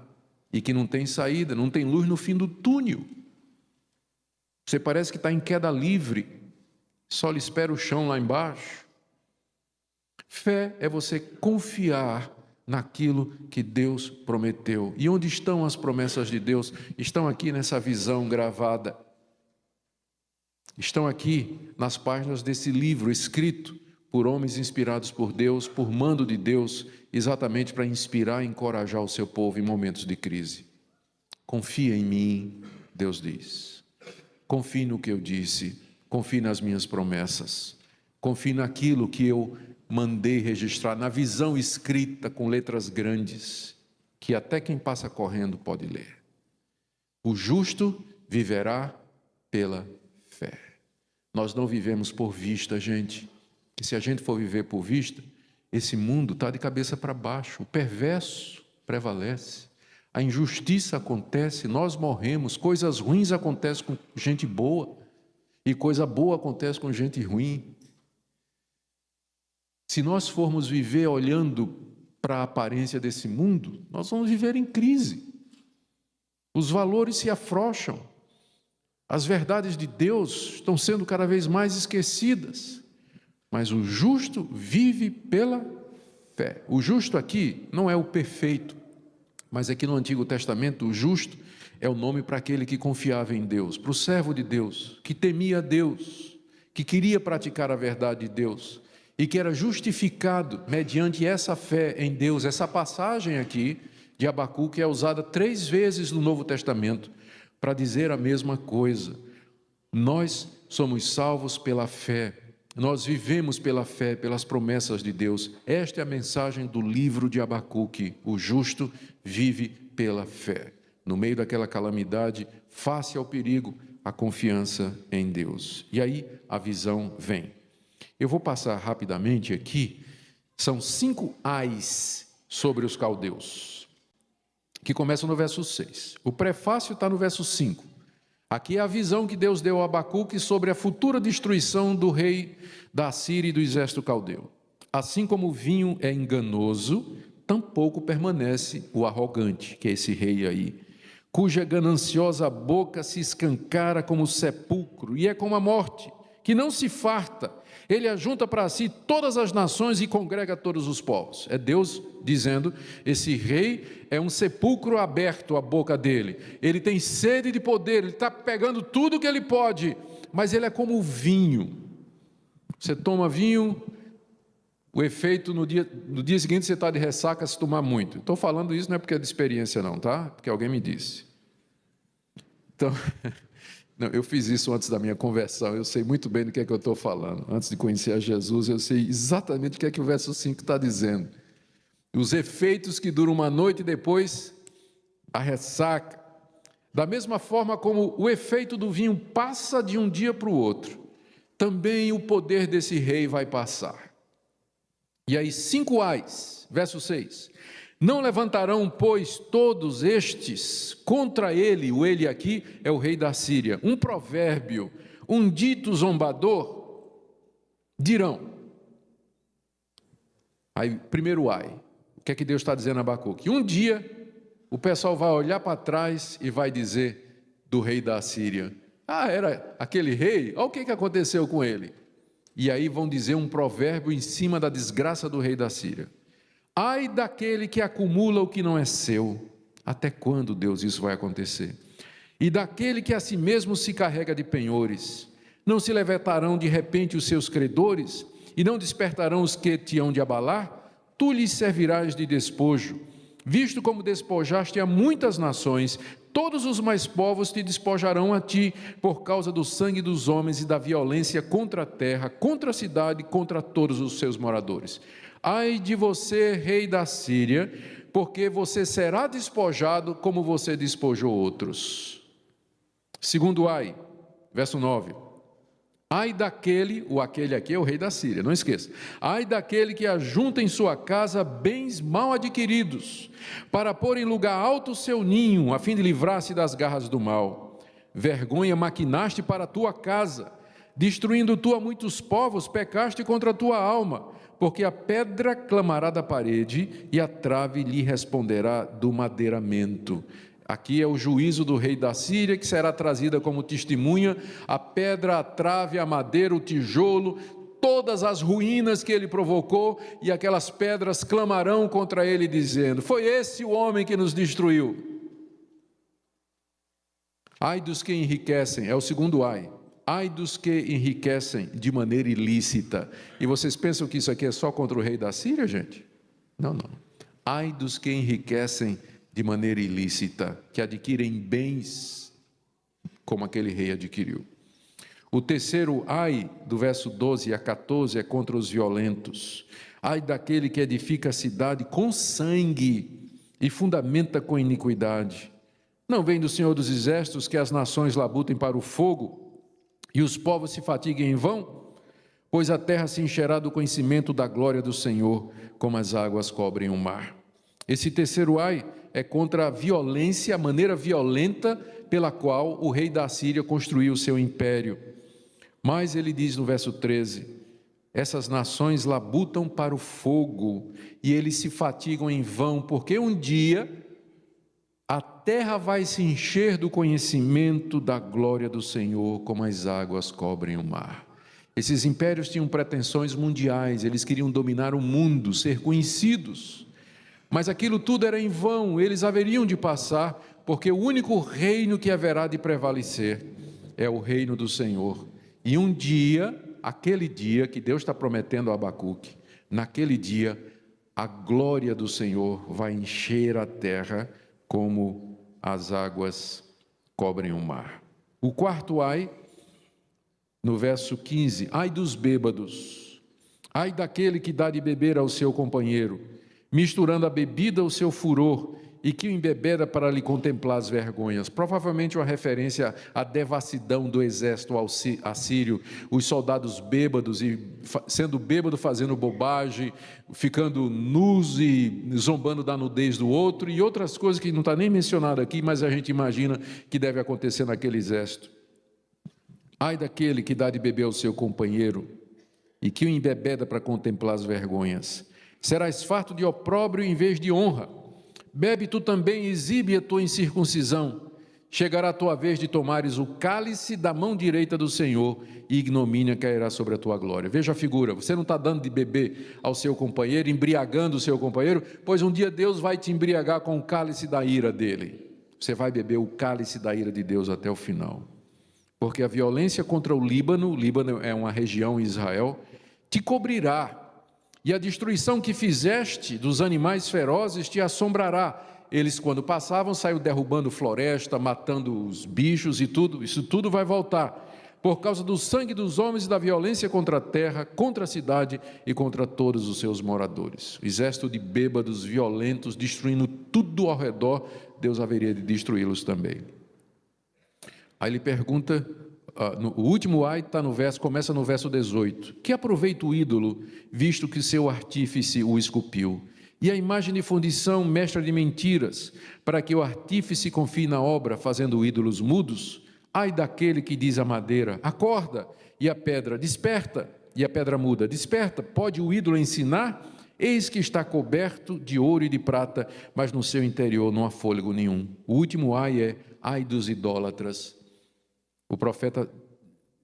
e que não tem saída, não tem luz no fim do túnel. Você parece que está em queda livre, só lhe espera o chão lá embaixo. Fé é você confiar naquilo que Deus prometeu. E onde estão as promessas de Deus? Estão aqui nessa visão gravada. Estão aqui nas páginas desse livro escrito por homens inspirados por Deus, por mando de Deus, exatamente para inspirar e encorajar o seu povo em momentos de crise. Confia em mim, Deus diz. Confie no que eu disse, confie nas minhas promessas, confie naquilo que eu mandei registrar, na visão escrita com letras grandes, que até quem passa correndo pode ler. O justo viverá pela fé. Nós não vivemos por vista, gente. Que se a gente for viver por vista, esse mundo está de cabeça para baixo, o perverso prevalece, a injustiça acontece, nós morremos, coisas ruins acontecem com gente boa, e coisa boa acontece com gente ruim. Se nós formos viver olhando para a aparência desse mundo, nós vamos viver em crise. Os valores se afrouxam, as verdades de Deus estão sendo cada vez mais esquecidas. Mas o justo vive pela fé. O justo aqui não é o perfeito, mas aqui no Antigo Testamento o justo é o nome para aquele que confiava em Deus, para o servo de Deus, que temia Deus, que queria praticar a verdade de Deus e que era justificado mediante essa fé em Deus. Essa passagem aqui de Abacuque é usada 3 vezes no Novo Testamento para dizer a mesma coisa. Nós somos salvos pela fé. Nós vivemos pela fé, pelas promessas de Deus. Esta é a mensagem do livro de Abacuque. O justo vive pela fé. No meio daquela calamidade, face ao perigo, a confiança em Deus. E aí a visão vem. Eu vou passar rapidamente aqui. São 5 ais sobre os caldeus, que começam no verso 6. O prefácio está no verso 5. Aqui é a visão que Deus deu a Abacuque sobre a futura destruição do rei da Assíria e do exército caldeu. Assim como o vinho é enganoso, tampouco permanece o arrogante, que é esse rei aí, cuja gananciosa boca se escancara como o sepulcro e é como a morte, que não se farta. Ele ajunta para si todas as nações e congrega todos os povos. É Deus dizendo, esse rei é um sepulcro aberto, a boca dele. Ele tem sede de poder, ele está pegando tudo que ele pode, mas ele é como o vinho. Você toma vinho, o efeito no dia seguinte você está de ressaca se tomar muito. Estou falando isso não é porque é de experiência não, tá? Porque alguém me disse. Então... Não, eu fiz isso antes da minha conversão, eu sei muito bem do que é que eu estou falando. Antes de conhecer a Jesus, eu sei exatamente o que é que o verso 5 está dizendo. Os efeitos que duram uma noite e depois a ressaca. Da mesma forma como o efeito do vinho passa de um dia para o outro, também o poder desse rei vai passar. E aí 5 ais, verso 6. Não levantarão, pois, todos estes contra ele, o ele aqui é o rei da Síria, um provérbio, um dito zombador. dirão. Aí, primeiro ai. O que é que Deus está dizendo a Abacuque? Um dia, o pessoal vai olhar para trás e vai dizer do rei da Assíria: ah, era aquele rei? Olha o que aconteceu com ele. E aí vão dizer um provérbio em cima da desgraça do rei da Síria. Ai daquele que acumula o que não é seu. Até quando, Deus, isso vai acontecer? E daquele que a si mesmo se carrega de penhores. Não se levantarão de repente os seus credores, e não despertarão os que te hão de abalar? Tu lhes servirás de despojo. Visto como despojaste a muitas nações, todos os mais povos te despojarão a ti, por causa do sangue dos homens e da violência contra a terra, contra a cidade, contra todos os seus moradores. Ai de você, rei da Síria, porque você será despojado como você despojou outros. Segundo ai, verso 9. Ai daquele, o aquele aqui é o rei da Síria, não esqueça. Ai daquele que ajunta em sua casa bens mal adquiridos, para pôr em lugar alto o seu ninho, a fim de livrar-se das garras do mal. Vergonha maquinaste para a tua casa, destruindo tu a muitos povos, pecaste contra a tua alma, porque a pedra clamará da parede e a trave lhe responderá do madeiramento. Aqui é o juízo do rei da Síria, que será trazida como testemunha, a pedra, a trave, a madeira, o tijolo, todas as ruínas que ele provocou, e aquelas pedras clamarão contra ele, dizendo: foi esse o homem que nos destruiu. Ai dos que enriquecem, é o segundo ai. Ai dos que enriquecem de maneira ilícita. E vocês pensam que isso aqui é só contra o rei da Síria, gente? Não, não. Ai dos que enriquecem de maneira ilícita, que adquirem bens como aquele rei adquiriu. O terceiro ai, do verso 12 a 14, é contra os violentos. Ai daquele que edifica a cidade com sangue e fundamenta com iniquidade. Não vem do Senhor dos Exércitos que as nações labutem para o fogo e os povos se fatiguem em vão? Pois a terra se encherá do conhecimento da glória do Senhor, como as águas cobrem o mar. Esse terceiro ai é contra a violência, a maneira violenta pela qual o rei da Assíria construiu o seu império. Mas ele diz no verso 13: essas nações labutam para o fogo e eles se fatigam em vão, porque um dia a terra vai se encher do conhecimento da glória do Senhor, como as águas cobrem o mar. Esses impérios tinham pretensões mundiais, eles queriam dominar o mundo, ser conhecidos. Mas aquilo tudo era em vão, eles haveriam de passar, porque o único reino que haverá de prevalecer é o reino do Senhor. E um dia, aquele dia que Deus está prometendo a Abacuque, naquele dia, a glória do Senhor vai encher a terra como as águas cobrem o mar. O quarto ai, no verso 15, ai dos bêbados, ai daquele que dá de beber ao seu companheiro, misturando a bebida ao seu furor, e que o embebeda para lhe contemplar as vergonhas. Provavelmente uma referência à devassidão do exército assírio, os soldados bêbados, e sendo bêbado fazendo bobagem, ficando nus e zombando da nudez do outro, e outras coisas que não está nem mencionado aqui, mas a gente imagina que deve acontecer naquele exército. Ai daquele que dá de beber ao seu companheiro, e que o embebeda para contemplar as vergonhas. Serás farto de opróbrio em vez de honra. Bebe tu também e exibe a tua incircuncisão. Chegará a tua vez de tomares o cálice da mão direita do Senhor, e ignomínia cairá sobre a tua glória. Veja a figura, você não está dando de beber ao seu companheiro, embriagando o seu companheiro, pois um dia Deus vai te embriagar com o cálice da ira dele. Você vai beber o cálice da ira de Deus até o final. Porque a violência contra o Líbano é uma região em Israel, te cobrirá. E a destruição que fizeste dos animais ferozes te assombrará. Eles, quando passavam, saíram derrubando floresta, matando os bichos e tudo. Isso tudo vai voltar. Por causa do sangue dos homens e da violência contra a terra, contra a cidade e contra todos os seus moradores. Exército de bêbados, violentos, destruindo tudo ao redor, Deus haveria de destruí-los também. Aí ele pergunta... o último ai começa no verso 18. Que aproveita o ídolo, visto que seu artífice o esculpiu? E a imagem de fundição, mestra de mentiras, para que o artífice confie na obra, fazendo ídolos mudos? Ai daquele que diz à madeira, acorda, e a pedra, desperta, e a pedra muda: desperta, pode o ídolo ensinar? Eis que está coberto de ouro e de prata, mas no seu interior não há fôlego nenhum. O último ai é: ai dos idólatras. O profeta,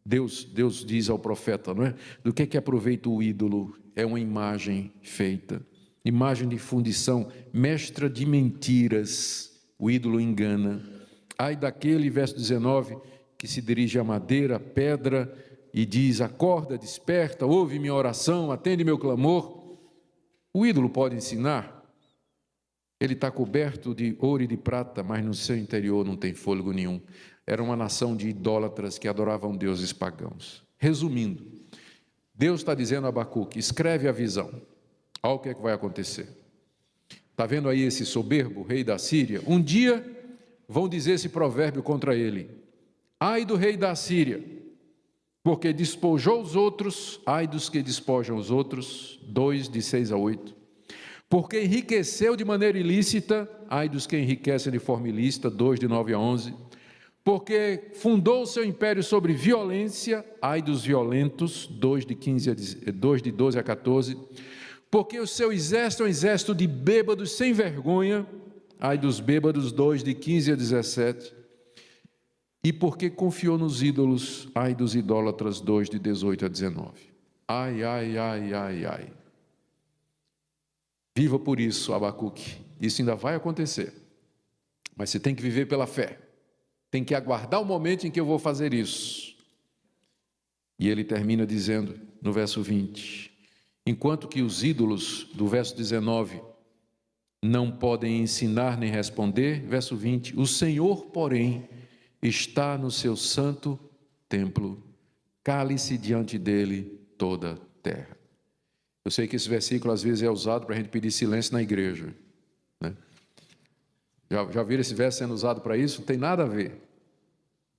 Deus diz ao profeta, não é? Do que aproveita o ídolo? É uma imagem feita, imagem de fundição, mestra de mentiras. O ídolo engana. Ai daquele, verso 19, que se dirige à madeira, à pedra, e diz: acorda, desperta, ouve minha oração, atende meu clamor. O ídolo pode ensinar? Ele está coberto de ouro e de prata, mas no seu interior não tem fôlego nenhum. Era uma nação de idólatras que adoravam deuses pagãos. Resumindo, Deus está dizendo a Abacuque: escreve a visão. Olha o que é que vai acontecer. Está vendo aí esse soberbo, rei da Síria? Um dia vão dizer esse provérbio contra ele: ai do rei da Síria, porque despojou os outros, ai dos que despojam os outros. 2, de 6 a 8. Porque enriqueceu de maneira ilícita, ai dos que enriquecem de forma ilícita. 2, de 9 a 11. Porque fundou o seu império sobre violência, ai dos violentos. 2, de 12 a 14. Porque o seu exército é um exército de bêbados sem vergonha, ai dos bêbados. 2, de 15 a 17. E porque confiou nos ídolos, ai dos idólatras. 2, de 18 a 19. Ai, ai, ai, ai, ai. Viva por isso, Abacuque. Isso ainda vai acontecer. Mas você tem que viver pela fé. Tem que aguardar o momento em que eu vou fazer isso. E ele termina dizendo, no verso 20, enquanto que os ídolos, do verso 19, não podem ensinar nem responder, verso 20, o Senhor, porém, está no seu santo templo, cale-se diante dele toda a terra. Eu sei que esse versículo às vezes é usado para a gente pedir silêncio na igreja, né? Já viram esse verso sendo usado para isso? Não tem nada a ver.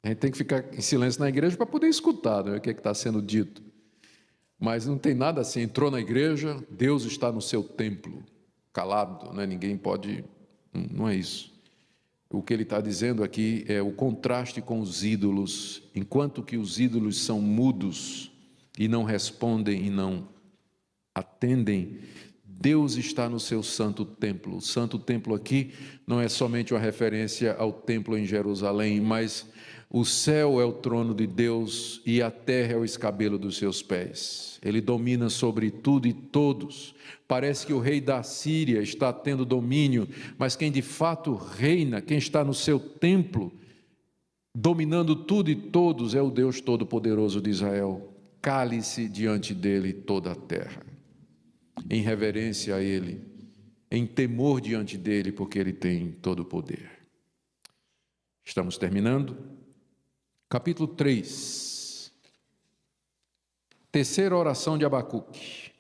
A gente tem que ficar em silêncio na igreja para poder escutar, né, o que está sendo dito. Mas não tem nada assim. Entrou na igreja, Deus está no seu templo, calado, né? Ninguém pode. Não é isso. O que ele está dizendo aqui é o contraste com os ídolos. Enquanto que os ídolos são mudos e não respondem e não atendem, Deus está no seu santo templo. O santo templo aqui não é somente uma referência ao templo em Jerusalém, mas o céu é o trono de Deus e a terra é o escabelo dos seus pés. Ele domina sobre tudo e todos. Parece que o rei da Síria está tendo domínio, mas quem de fato reina, quem está no seu templo, dominando tudo e todos, é o Deus Todo-Poderoso de Israel. Cale-se diante dele toda a terra, em reverência a ele, em temor diante dele, porque ele tem todo o poder. Estamos terminando. Capítulo 3. Terceira oração de Abacuque.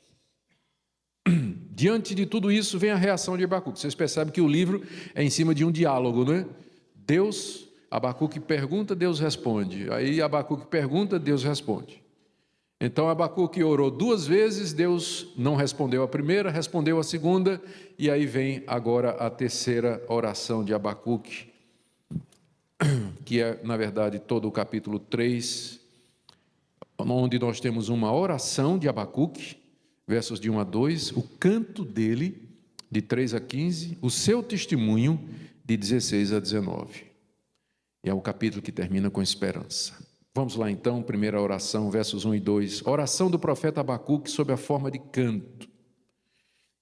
Diante de tudo isso vem a reação de Abacuque. Vocês percebem que o livro é em cima de um diálogo, não é? Deus, Abacuque pergunta, Deus responde. Aí Abacuque pergunta, Deus responde. Então Abacuque orou 2 vezes, Deus não respondeu a primeira, respondeu a segunda, e aí vem agora a terceira oração de Abacuque, que é, na verdade, todo o capítulo 3, onde nós temos uma oração de Abacuque, versos de 1 a 2, o canto dele, de 3 a 15, o seu testemunho, de 16 a 19. E é o capítulo que termina com esperança. Vamos lá então, primeira oração, versos 1 e 2. Oração do profeta Abacuque sob a forma de canto.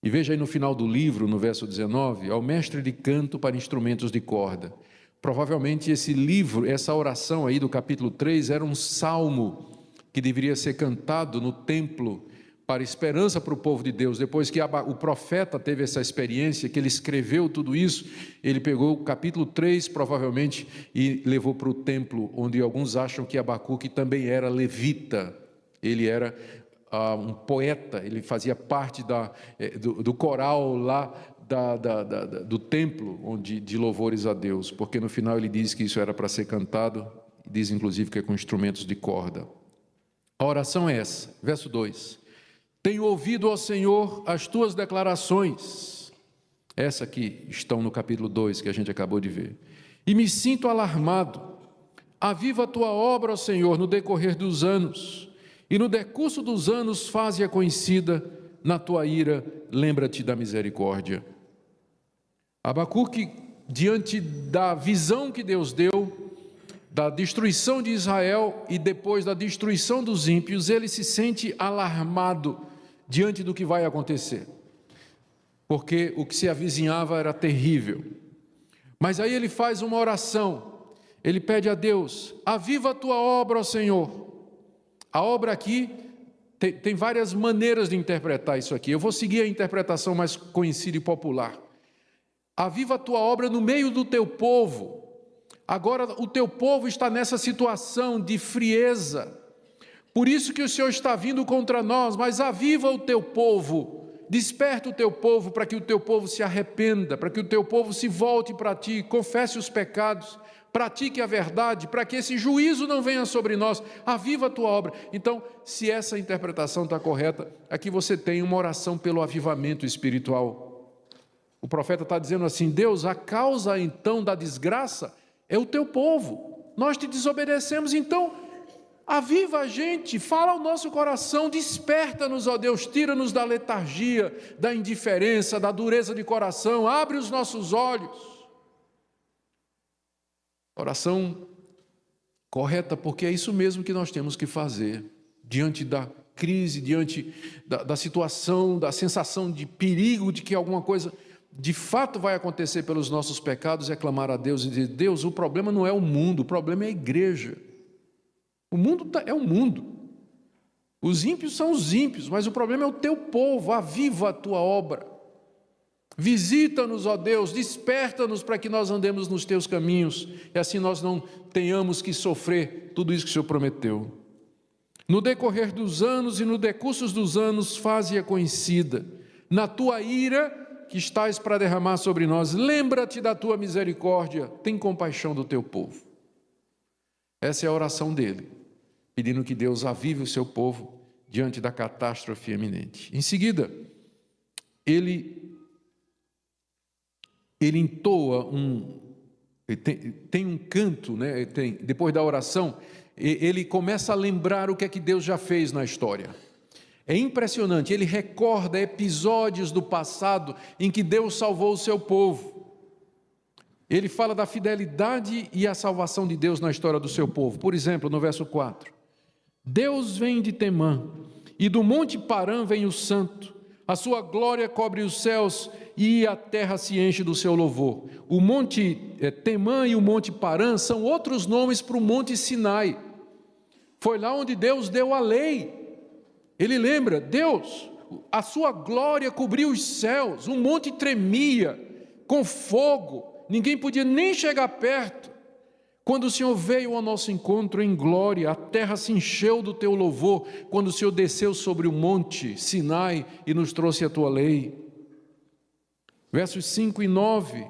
E veja aí no final do livro, no verso 19, ao mestre de canto para instrumentos de corda. Provavelmente esse livro, essa oração aí do capítulo 3, era um salmo que deveria ser cantado no templo para esperança para o povo de Deus. Depois que o profeta teve essa experiência, que ele escreveu tudo isso, ele pegou o capítulo 3, provavelmente, e levou para o templo, onde alguns acham que Abacuque também era levita. Ele era um poeta, ele fazia parte do coral lá do templo de louvores a Deus, porque no final ele diz que isso era para ser cantado, diz inclusive que é com instrumentos de corda. A oração é essa, verso 2. Tenho ouvido, ó Senhor, as tuas declarações, essa que estão no capítulo 2, que a gente acabou de ver, e me sinto alarmado. Aviva a tua obra, ó Senhor, no decorrer dos anos, e no decurso dos anos faze-a conhecida, na tua ira lembra-te da misericórdia. Abacuque, diante da visão que Deus deu, da destruição de Israel e depois da destruição dos ímpios, ele se sente alarmado diante do que vai acontecer, porque o que se avizinhava era terrível. Mas aí ele faz uma oração, ele pede a Deus: aviva a tua obra, ó Senhor. A obra aqui tem várias maneiras de interpretar isso aqui, eu vou seguir a interpretação mais conhecida e popular. Aviva a tua obra no meio do teu povo. Agora o teu povo está nessa situação de frieza, por isso que o Senhor está vindo contra nós, mas aviva o teu povo, desperta o teu povo para que o teu povo se arrependa, para que o teu povo se volte para ti, confesse os pecados, pratique a verdade, para que esse juízo não venha sobre nós, aviva a tua obra. Então, se essa interpretação está correta, aqui você tem uma oração pelo avivamento espiritual. O profeta está dizendo assim: Deus, a causa então da desgraça é o teu povo, nós te desobedecemos, então aviva a gente, fala ao nosso coração, desperta-nos, ó Deus, tira-nos da letargia, da indiferença, da dureza de coração, abre os nossos olhos. Oração correta, porque é isso mesmo que nós temos que fazer, diante da crise, diante da situação, da sensação de perigo, de que alguma coisa de fato vai acontecer pelos nossos pecados, é clamar a Deus e dizer: Deus, o problema não é o mundo, o problema é a igreja. O mundo é o mundo, os ímpios são os ímpios, mas o problema é o teu povo. Aviva a tua obra, visita-nos, ó Deus, desperta-nos para que nós andemos nos teus caminhos, e assim nós não tenhamos que sofrer tudo isso que o Senhor prometeu. No decorrer dos anos e no decurso dos anos faze-a conhecida, na tua ira que estás para derramar sobre nós, lembra-te da tua misericórdia, tem compaixão do teu povo. Essa é a oração dele, pedindo que Deus avive o seu povo diante da catástrofe iminente. Em seguida, ele entoa tem um canto, né? Depois da oração, ele começa a lembrar o que é que Deus já fez na história. É impressionante, ele recorda episódios do passado em que Deus salvou o seu povo. Ele fala da fidelidade e a salvação de Deus na história do seu povo. Por exemplo, no verso 4: Deus vem de Temã, e do monte Parã vem o santo, a sua glória cobre os céus, e a terra se enche do seu louvor. O monte Temã e o monte Parã são outros nomes para o monte Sinai. Foi lá onde Deus deu a lei. Ele lembra: Deus, a sua glória cobriu os céus, o monte tremia com fogo, ninguém podia nem chegar perto. Quando o Senhor veio ao nosso encontro em glória, a terra se encheu do teu louvor, quando o Senhor desceu sobre o monte Sinai e nos trouxe a tua lei. Versos 5 e 9,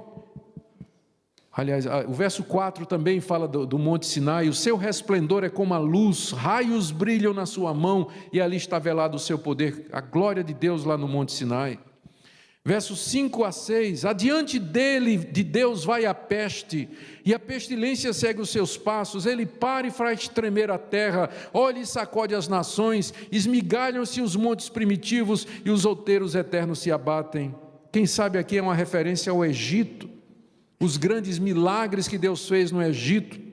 aliás, o verso 4 também fala do monte Sinai: o seu resplendor é como a luz, raios brilham na sua mão, e ali está velado o seu poder, a glória de Deus lá no monte Sinai. Versos 5 a 6, adiante dele, de Deus, vai a peste, e a pestilência segue os seus passos, ele para e faz tremer a terra, olha e sacode as nações, esmigalham-se os montes primitivos, e os outeiros eternos se abatem. Quem sabe aqui é uma referência ao Egito, os grandes milagres que Deus fez no Egito,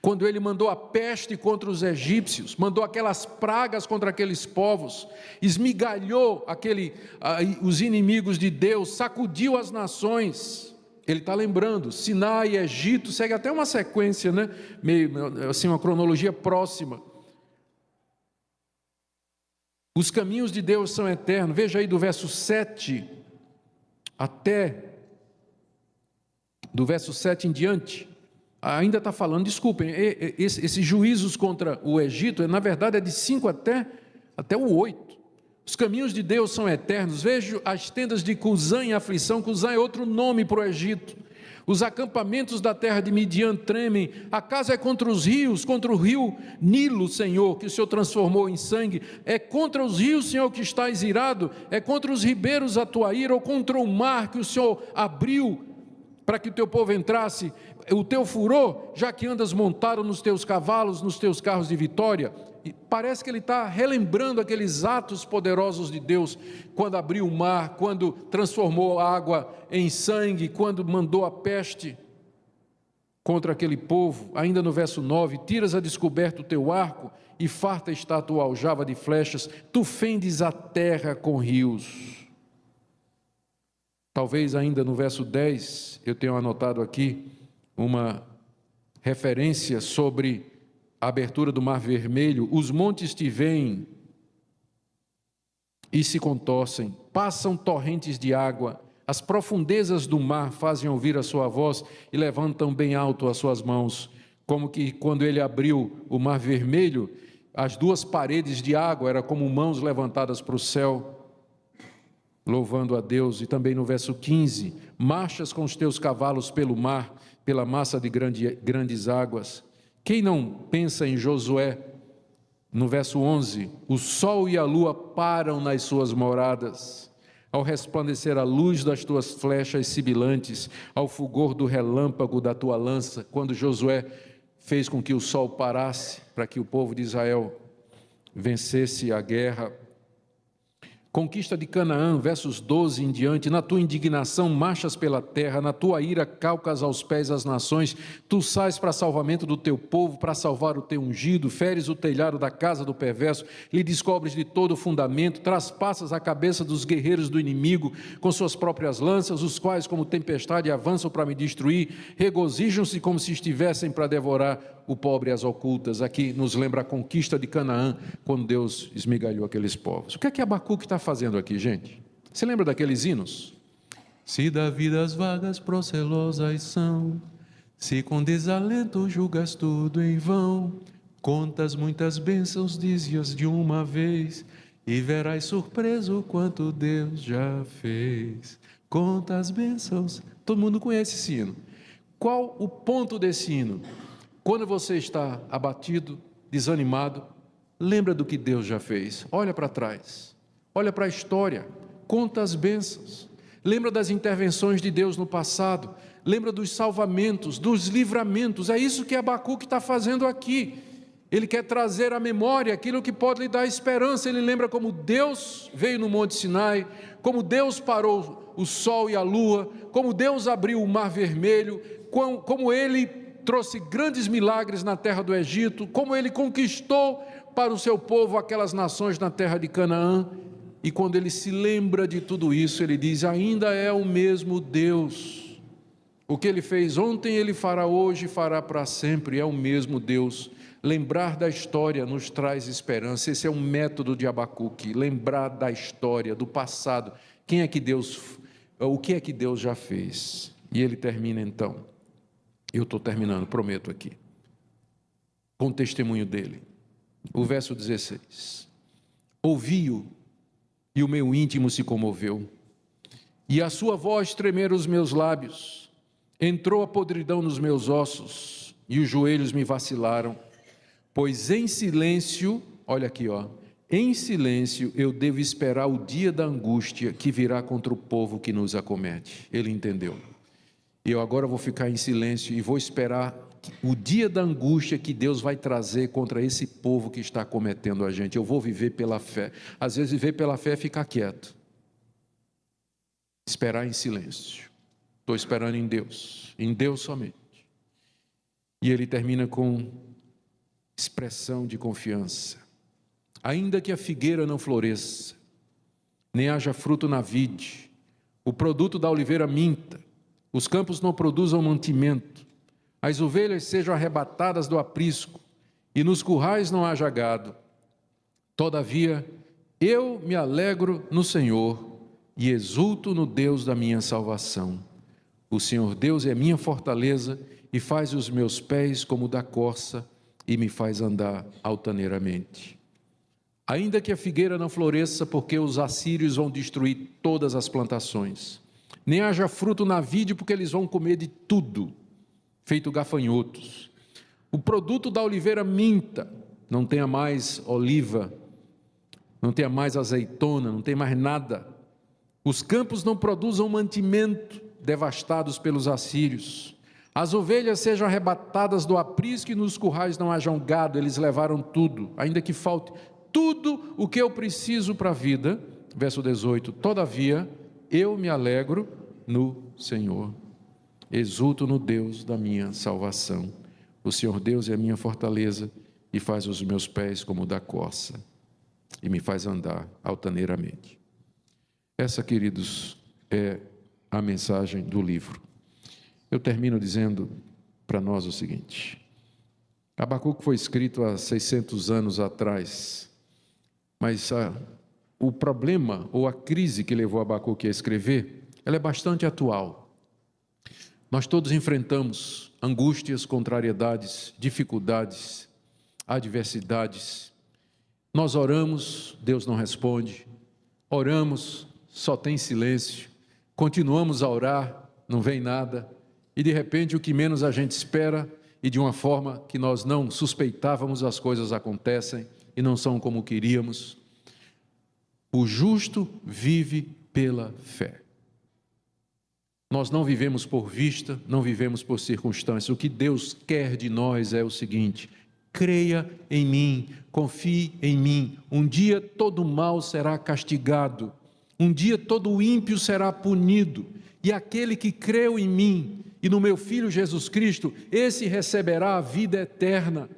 quando ele mandou a peste contra os egípcios, mandou aquelas pragas contra aqueles povos, esmigalhou os inimigos de Deus, sacudiu as nações. Ele está lembrando, Sinai e Egito, segue até uma sequência, né? Meio assim, uma cronologia próxima. Os caminhos de Deus são eternos. Veja aí do verso 7 do verso 7 em diante, ainda está falando, desculpem, esses juízos contra o Egito, na verdade é de 5 até o 8. Os caminhos de Deus são eternos. Vejo as tendas de Cusã em aflição. Cusã é outro nome para o Egito. Os acampamentos da terra de Midian tremem. Acaso é contra os rios, contra o rio Nilo, Senhor, que o Senhor transformou em sangue? É contra os rios, Senhor, que estás irado? É contra os ribeiros a tua ira, ou contra o mar que o Senhor abriu para que o teu povo entrasse, o teu furor, já que andas montado nos teus cavalos, nos teus carros de vitória. E parece que ele está relembrando aqueles atos poderosos de Deus, quando abriu o mar, quando transformou a água em sangue, quando mandou a peste contra aquele povo. Ainda no verso 9, tiras a descoberto o teu arco, e farta está a tua aljava de flechas, tu fendes a terra com rios. Talvez ainda no verso 10, eu tenho anotado aqui uma referência sobre a abertura do Mar Vermelho. Os montes te veem e se contorcem, passam torrentes de água, as profundezas do mar fazem ouvir a sua voz e levantam bem alto as suas mãos, como que quando ele abriu o Mar Vermelho, as duas paredes de água eram como mãos levantadas para o céu, louvando a Deus. E também no verso 15, marchas com os teus cavalos pelo mar, pela massa de grandes águas. Quem não pensa em Josué, no verso 11, o sol e a lua param nas suas moradas, ao resplandecer a luz das tuas flechas sibilantes, ao fulgor do relâmpago da tua lança, quando Josué fez com que o sol parasse, para que o povo de Israel vencesse a guerra. Conquista de Canaã, versos 12 em diante, na tua indignação marchas pela terra, na tua ira calcas aos pés as nações, tu sais para salvamento do teu povo, para salvar o teu ungido, feres o telhado da casa do perverso, lhe descobres de todo o fundamento, traspassas a cabeça dos guerreiros do inimigo com suas próprias lanças, os quais como tempestade avançam para me destruir, regozijam-se como se estivessem para devorar o pobre às ocultas. Aqui nos lembra a conquista de Canaã, quando Deus esmigalhou aqueles povos. O que é que Abacuque está fazendo aqui, gente? Você lembra daqueles hinos? Se da vida as vagas procelosas são, se com desalento julgas tudo em vão, contas muitas bênçãos, dize-as de uma vez, e verás surpreso quanto Deus já fez. Conta as bênçãos. Todo mundo conhece esse hino. Qual o ponto desse hino? Quando você está abatido, desanimado, lembra do que Deus já fez. Olha para trás, olha para a história, conta as bênçãos. Lembra das intervenções de Deus no passado, lembra dos salvamentos, dos livramentos. É isso que Abacuque está fazendo aqui. Ele quer trazer à memória aquilo que pode lhe dar esperança. Ele lembra como Deus veio no Monte Sinai, como Deus parou o sol e a lua, como Deus abriu o Mar Vermelho, como Ele trouxe grandes milagres na terra do Egito, como Ele conquistou para o seu povo aquelas nações na terra de Canaã. E quando ele se lembra de tudo isso, ele diz: ainda é o mesmo Deus. O que Ele fez ontem, Ele fará hoje e fará para sempre. É o mesmo Deus. Lembrar da história nos traz esperança. Esse é um método de Abacuque. Lembrar da história, do passado. Quem é que Deus, o que é que Deus já fez? E ele termina então. Eu estou terminando, prometo aqui, com o testemunho dele. O verso 16. Ouvi-o, e o meu íntimo se comoveu, e a sua voz tremeram os meus lábios, entrou a podridão nos meus ossos, e os joelhos me vacilaram, pois em silêncio, olha aqui, em silêncio eu devo esperar o dia da angústia que virá contra o povo que nos acomete. Ele entendeu. Eu agora vou ficar em silêncio e vou esperar o dia da angústia que Deus vai trazer contra esse povo que está cometendo a gente. Eu vou viver pela fé. Às vezes viver pela fé é ficar quieto. Esperar em silêncio. Estou esperando em Deus somente. E ele termina com expressão de confiança. Ainda que a figueira não floresça, nem haja fruto na vide, o produto da oliveira minta, os campos não produzam mantimento, as ovelhas sejam arrebatadas do aprisco, e nos currais não haja gado. Todavia, eu me alegro no Senhor, e exulto no Deus da minha salvação. O Senhor Deus é minha fortaleza, e faz os meus pés como da corça, e me faz andar altaneiramente. Ainda que a figueira não floresça, porque os assírios vão destruir todas as plantações, nem haja fruto na vide, porque eles vão comer de tudo, feito gafanhotos. O produto da oliveira minta, não tenha mais oliva, não tenha mais azeitona, não tem mais nada. Os campos não produzam mantimento, devastados pelos assírios. As ovelhas sejam arrebatadas do aprisco e nos currais não hajam gado. Eles levaram tudo, ainda que falte tudo o que eu preciso para a vida. Verso 18, todavia eu me alegro no Senhor, exulto no Deus da minha salvação. O Senhor Deus é a minha fortaleza e faz os meus pés como o da corça e me faz andar altaneiramente. Essa, queridos, é a mensagem do livro. Eu termino dizendo para nós o seguinte: Abacuque foi escrito há 600 anos atrás, mas o problema ou a crise que levou Abacuque a escrever, ela é bastante atual. Nós todos enfrentamos angústias, contrariedades, dificuldades, adversidades. Nós oramos, Deus não responde. Oramos, só tem silêncio. Continuamos a orar, não vem nada. E de repente o que menos a gente espera e de uma forma que nós não suspeitávamos, as coisas acontecem e não são como queríamos. O justo vive pela fé. Nós não vivemos por vista, não vivemos por circunstâncias. O que Deus quer de nós é o seguinte: creia em mim, confie em mim. Um dia todo mal será castigado, um dia todo ímpio será punido, e aquele que creu em mim e no meu Filho Jesus Cristo, esse receberá a vida eterna.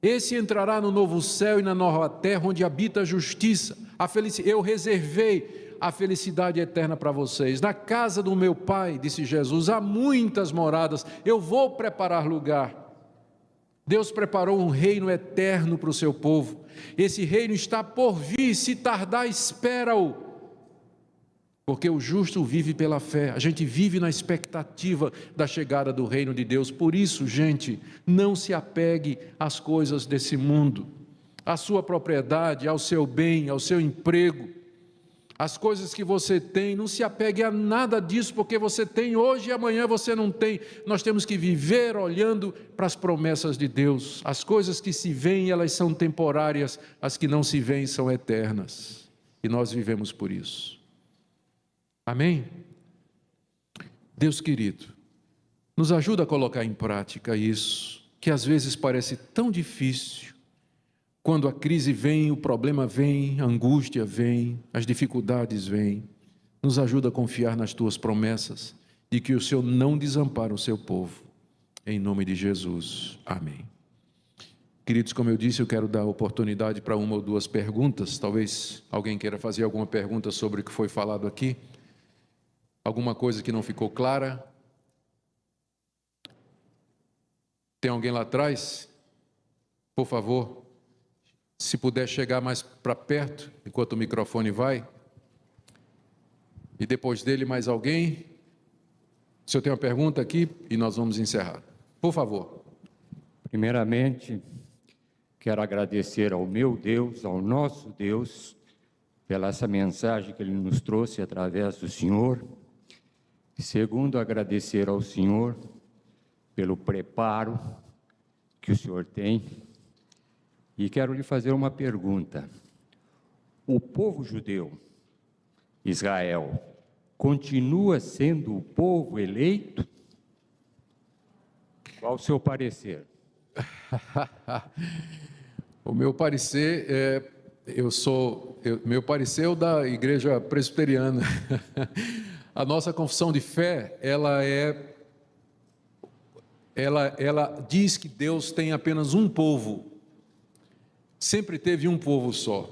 Esse entrará no novo céu e na nova terra, onde habita a justiça, a felicidade. Eu reservei a felicidade eterna para vocês. Na casa do meu Pai, disse Jesus, há muitas moradas, eu vou preparar lugar. Deus preparou um reino eterno para o seu povo. Esse reino está por vir, se tardar, espera-o. Porque o justo vive pela fé. A gente vive na expectativa da chegada do reino de Deus. Por isso, gente, não se apegue às coisas desse mundo, à sua propriedade, ao seu bem, ao seu emprego. As coisas que você tem, não se apegue a nada disso, porque você tem hoje e amanhã você não tem. Nós temos que viver olhando para as promessas de Deus. As coisas que se veem, elas são temporárias, as que não se veem são eternas. E nós vivemos por isso. Amém? Deus querido, nos ajuda a colocar em prática isso, que às vezes parece tão difícil. Quando a crise vem, o problema vem, a angústia vem, as dificuldades vêm. Nos ajuda a confiar nas tuas promessas de que o Senhor não desampara o seu povo. Em nome de Jesus. Amém. Queridos, como eu disse, eu quero dar oportunidade para uma ou duas perguntas. Talvez alguém queira fazer alguma pergunta sobre o que foi falado aqui. Alguma coisa que não ficou clara. Tem alguém lá atrás? Por favor. Se puder chegar mais para perto, enquanto o microfone vai. E depois dele mais alguém. Se eu tenho uma pergunta aqui, e nós vamos encerrar. Por favor. Primeiramente, quero agradecer ao meu Deus, ao nosso Deus, pela essa mensagem que Ele nos trouxe através do Senhor. Segundo, agradecer ao Senhor pelo preparo que o Senhor tem. E quero lhe fazer uma pergunta. O povo judeu, Israel, continua sendo o povo eleito? Qual o seu parecer? O meu parecer é... meu parecer é o da Igreja Presbiteriana. A nossa confissão de fé, ela diz que Deus tem apenas um povo. Sempre teve um povo só.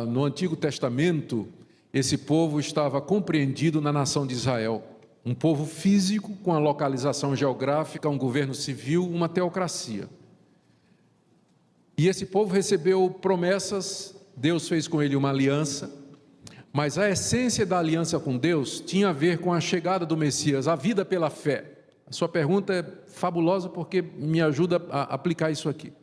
No Antigo Testamento, esse povo estava compreendido na nação de Israel. Um povo físico, com a localização geográfica, um governo civil, uma teocracia. E esse povo recebeu promessas, Deus fez com ele uma aliança, mas a essência da aliança com Deus tinha a ver com a chegada do Messias, a vida pela fé. A sua pergunta é fabulosa porque me ajuda a aplicar isso aqui.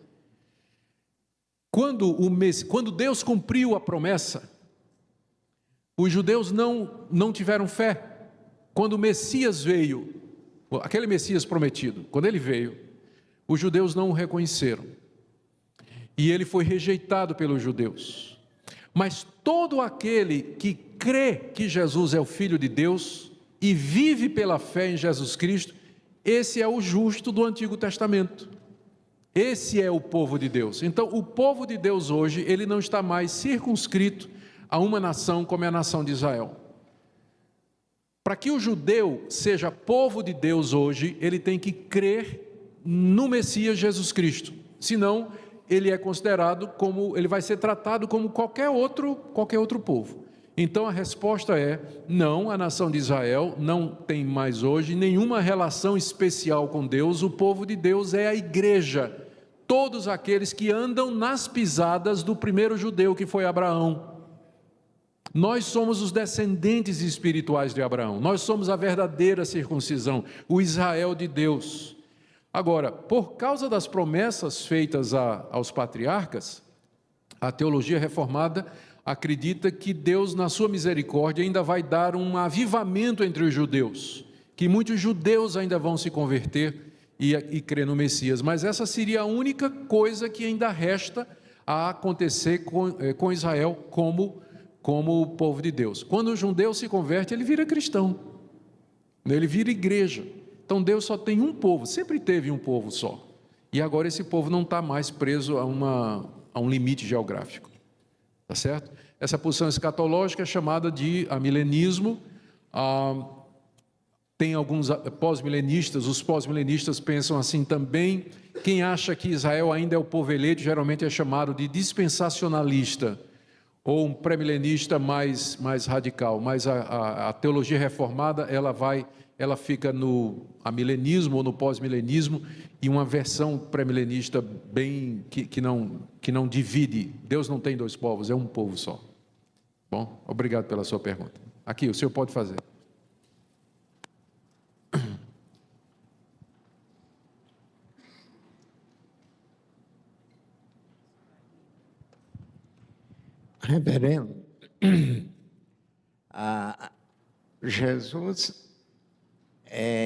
Quando Deus cumpriu a promessa, os judeus não tiveram fé. Quando o Messias veio, aquele Messias prometido, quando ele veio, os judeus não o reconheceram. E ele foi rejeitado pelos judeus. Mas todo aquele que crê que Jesus é o Filho de Deus, e vive pela fé em Jesus Cristo, esse é o justo do Antigo Testamento. Esse é o povo de Deus. Então, o povo de Deus hoje, ele não está mais circunscrito a uma nação como é a nação de Israel. Para que o judeu seja povo de Deus hoje, ele tem que crer no Messias Jesus Cristo. Senão, ele é considerado como, ele vai ser tratado como qualquer outro povo. Então a resposta é: não, a nação de Israel não tem mais hoje nenhuma relação especial com Deus. O povo de Deus é a igreja, todos aqueles que andam nas pisadas do primeiro judeu, que foi Abraão. Nós somos os descendentes espirituais de Abraão, nós somos a verdadeira circuncisão, o Israel de Deus. Agora, por causa das promessas feitas aos patriarcas, a teologia reformada acredita que Deus, na sua misericórdia, ainda vai dar um avivamento entre os judeus, que muitos judeus ainda vão se converter e crer no Messias, mas essa seria a única coisa que ainda resta a acontecer com Israel como o povo de Deus. Quando o judeu se converte, ele vira cristão, ele vira igreja. Então Deus só tem um povo, sempre teve um povo só, e agora esse povo não está mais preso a um limite geográfico. Tá certo? Essa posição escatológica é chamada de amilenismo. Tem alguns pós-milenistas, os pós-milenistas pensam assim também. Quem acha que Israel ainda é o povo eleito, geralmente é chamado de dispensacionalista, ou um pré-milenista mais radical. Mas a teologia reformada, ela fica no amilenismo ou no pós-milenismo, e uma versão pré-milenista bem que não divide. Deus não tem dois povos, é um povo só. Bom, obrigado pela sua pergunta. Aqui, o senhor pode fazer. Reverendo, Jesus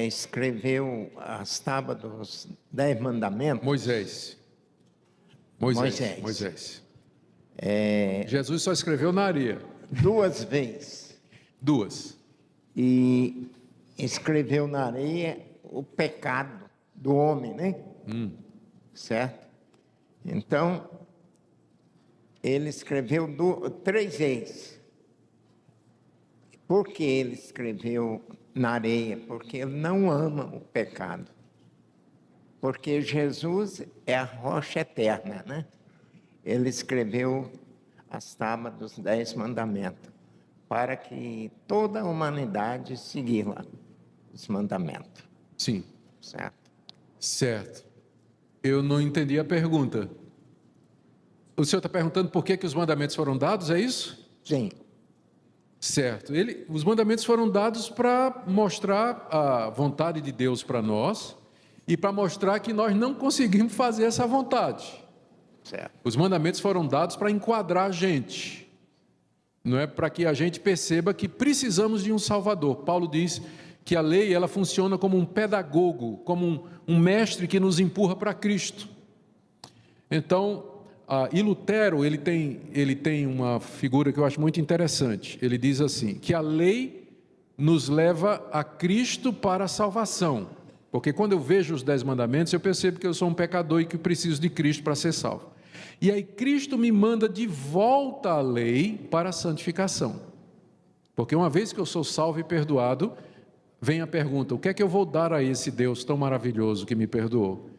escreveu as tábuas dos 10 mandamentos. Moisés. Jesus só escreveu na areia. 2 vezes. 2. E escreveu na areia o pecado do homem, né? Certo? Então, ele escreveu 3 vezes. Por que ele escreveu na areia? Porque ele não ama o pecado. Porque Jesus é a rocha eterna, né? Ele escreveu as tábuas dos 10 mandamentos, para que toda a humanidade seguir lá os mandamentos. Sim. Certo? Certo. Eu não entendi a pergunta. O senhor está perguntando por que os mandamentos foram dados, é isso? Sim. Certo. Os mandamentos foram dados para mostrar a vontade de Deus para nós e para mostrar que nós não conseguimos fazer essa vontade. Certo. Os mandamentos foram dados para enquadrar a gente, não é para que a gente perceba que precisamos de um Salvador. Paulo diz que a lei ela funciona como um pedagogo, como um mestre que nos empurra para Cristo. Então, e Lutero, ele tem uma figura que eu acho muito interessante. Ele diz assim, que a lei nos leva a Cristo para a salvação. Porque quando eu vejo os 10 mandamentos, eu percebo que eu sou um pecador e que preciso de Cristo para ser salvo. E aí Cristo me manda de volta à lei para a santificação. Porque uma vez que eu sou salvo e perdoado, vem a pergunta, o que é que eu vou dar a esse Deus tão maravilhoso que me perdoou?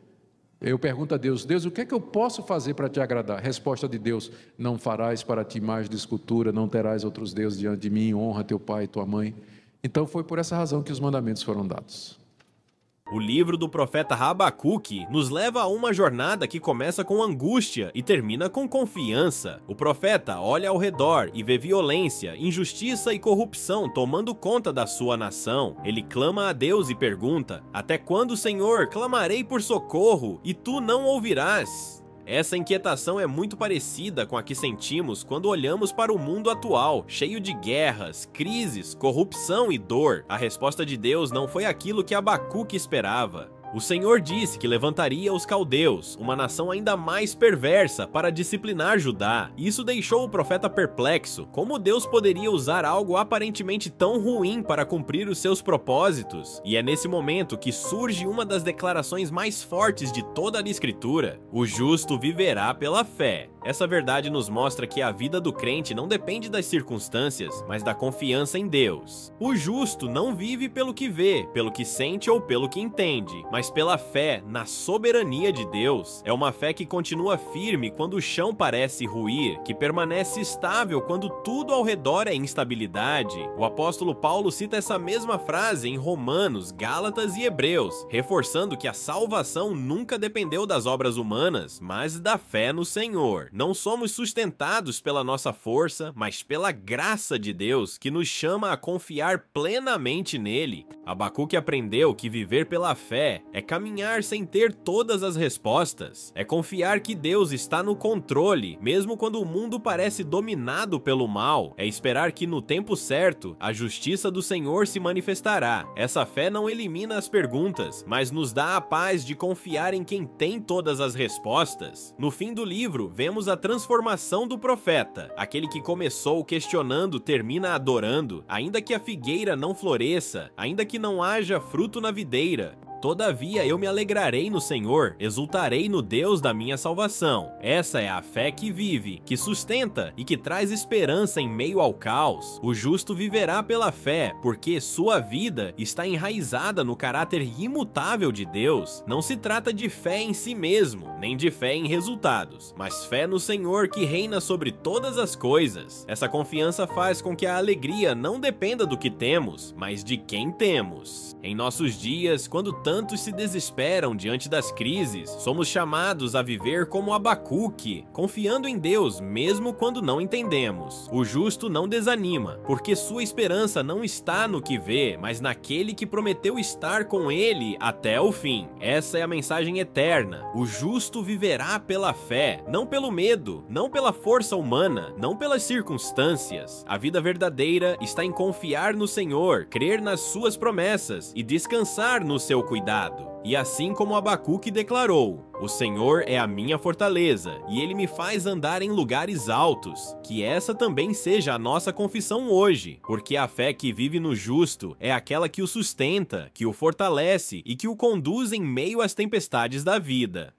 Eu pergunto a Deus, o que é que eu posso fazer para te agradar? Resposta de Deus, não farás para ti mais de escultura, não terás outros deuses diante de mim, honra teu pai e tua mãe. Então foi por essa razão que os mandamentos foram dados. O livro do profeta Habacuque nos leva a uma jornada que começa com angústia e termina com confiança. O profeta olha ao redor e vê violência, injustiça e corrupção tomando conta da sua nação. Ele clama a Deus e pergunta: até quando, Senhor, clamarei por socorro e tu não ouvirás? Essa inquietação é muito parecida com a que sentimos quando olhamos para o mundo atual, cheio de guerras, crises, corrupção e dor. A resposta de Deus não foi aquilo que Habacuque esperava. O Senhor disse que levantaria os caldeus, uma nação ainda mais perversa, para disciplinar Judá. Isso deixou o profeta perplexo. Como Deus poderia usar algo aparentemente tão ruim para cumprir os seus propósitos? E é nesse momento que surge uma das declarações mais fortes de toda a Escritura: o justo viverá pela fé. Essa verdade nos mostra que a vida do crente não depende das circunstâncias, mas da confiança em Deus. O justo não vive pelo que vê, pelo que sente ou pelo que entende, mas pela fé na soberania de Deus. É uma fé que continua firme quando o chão parece ruir, que permanece estável quando tudo ao redor é instabilidade. O apóstolo Paulo cita essa mesma frase em Romanos, Gálatas e Hebreus, reforçando que a salvação nunca dependeu das obras humanas, mas da fé no Senhor. Não somos sustentados pela nossa força, mas pela graça de Deus, que nos chama a confiar plenamente nele. Abacuque aprendeu que viver pela fé é caminhar sem ter todas as respostas. É confiar que Deus está no controle, mesmo quando o mundo parece dominado pelo mal. É esperar que no tempo certo, a justiça do Senhor se manifestará. Essa fé não elimina as perguntas, mas nos dá a paz de confiar em quem tem todas as respostas. No fim do livro, vemos a transformação do profeta. Aquele que começou questionando termina adorando, ainda que a figueira não floresça, ainda que não haja fruto na videira. Todavia eu me alegrarei no Senhor, exultarei no Deus da minha salvação. Essa é a fé que vive, que sustenta e que traz esperança em meio ao caos. O justo viverá pela fé, porque sua vida está enraizada no caráter imutável de Deus. Não se trata de fé em si mesmo, nem de fé em resultados, mas fé no Senhor que reina sobre todas as coisas. Essa confiança faz com que a alegria não dependa do que temos, mas de quem temos. Em nossos dias, quando tantos se desesperam diante das crises, somos chamados a viver como Abacuque, confiando em Deus mesmo quando não entendemos. O justo não desanima, porque sua esperança não está no que vê, mas naquele que prometeu estar com ele até o fim. Essa é a mensagem eterna. O justo viverá pela fé, não pelo medo, não pela força humana, não pelas circunstâncias. A vida verdadeira está em confiar no Senhor, crer nas suas promessas e descansar no seu cuidado. E assim como Abacuque declarou: o Senhor é a minha fortaleza, e Ele me faz andar em lugares altos. Que essa também seja a nossa confissão hoje, porque a fé que vive no justo é aquela que o sustenta, que o fortalece e que o conduz em meio às tempestades da vida.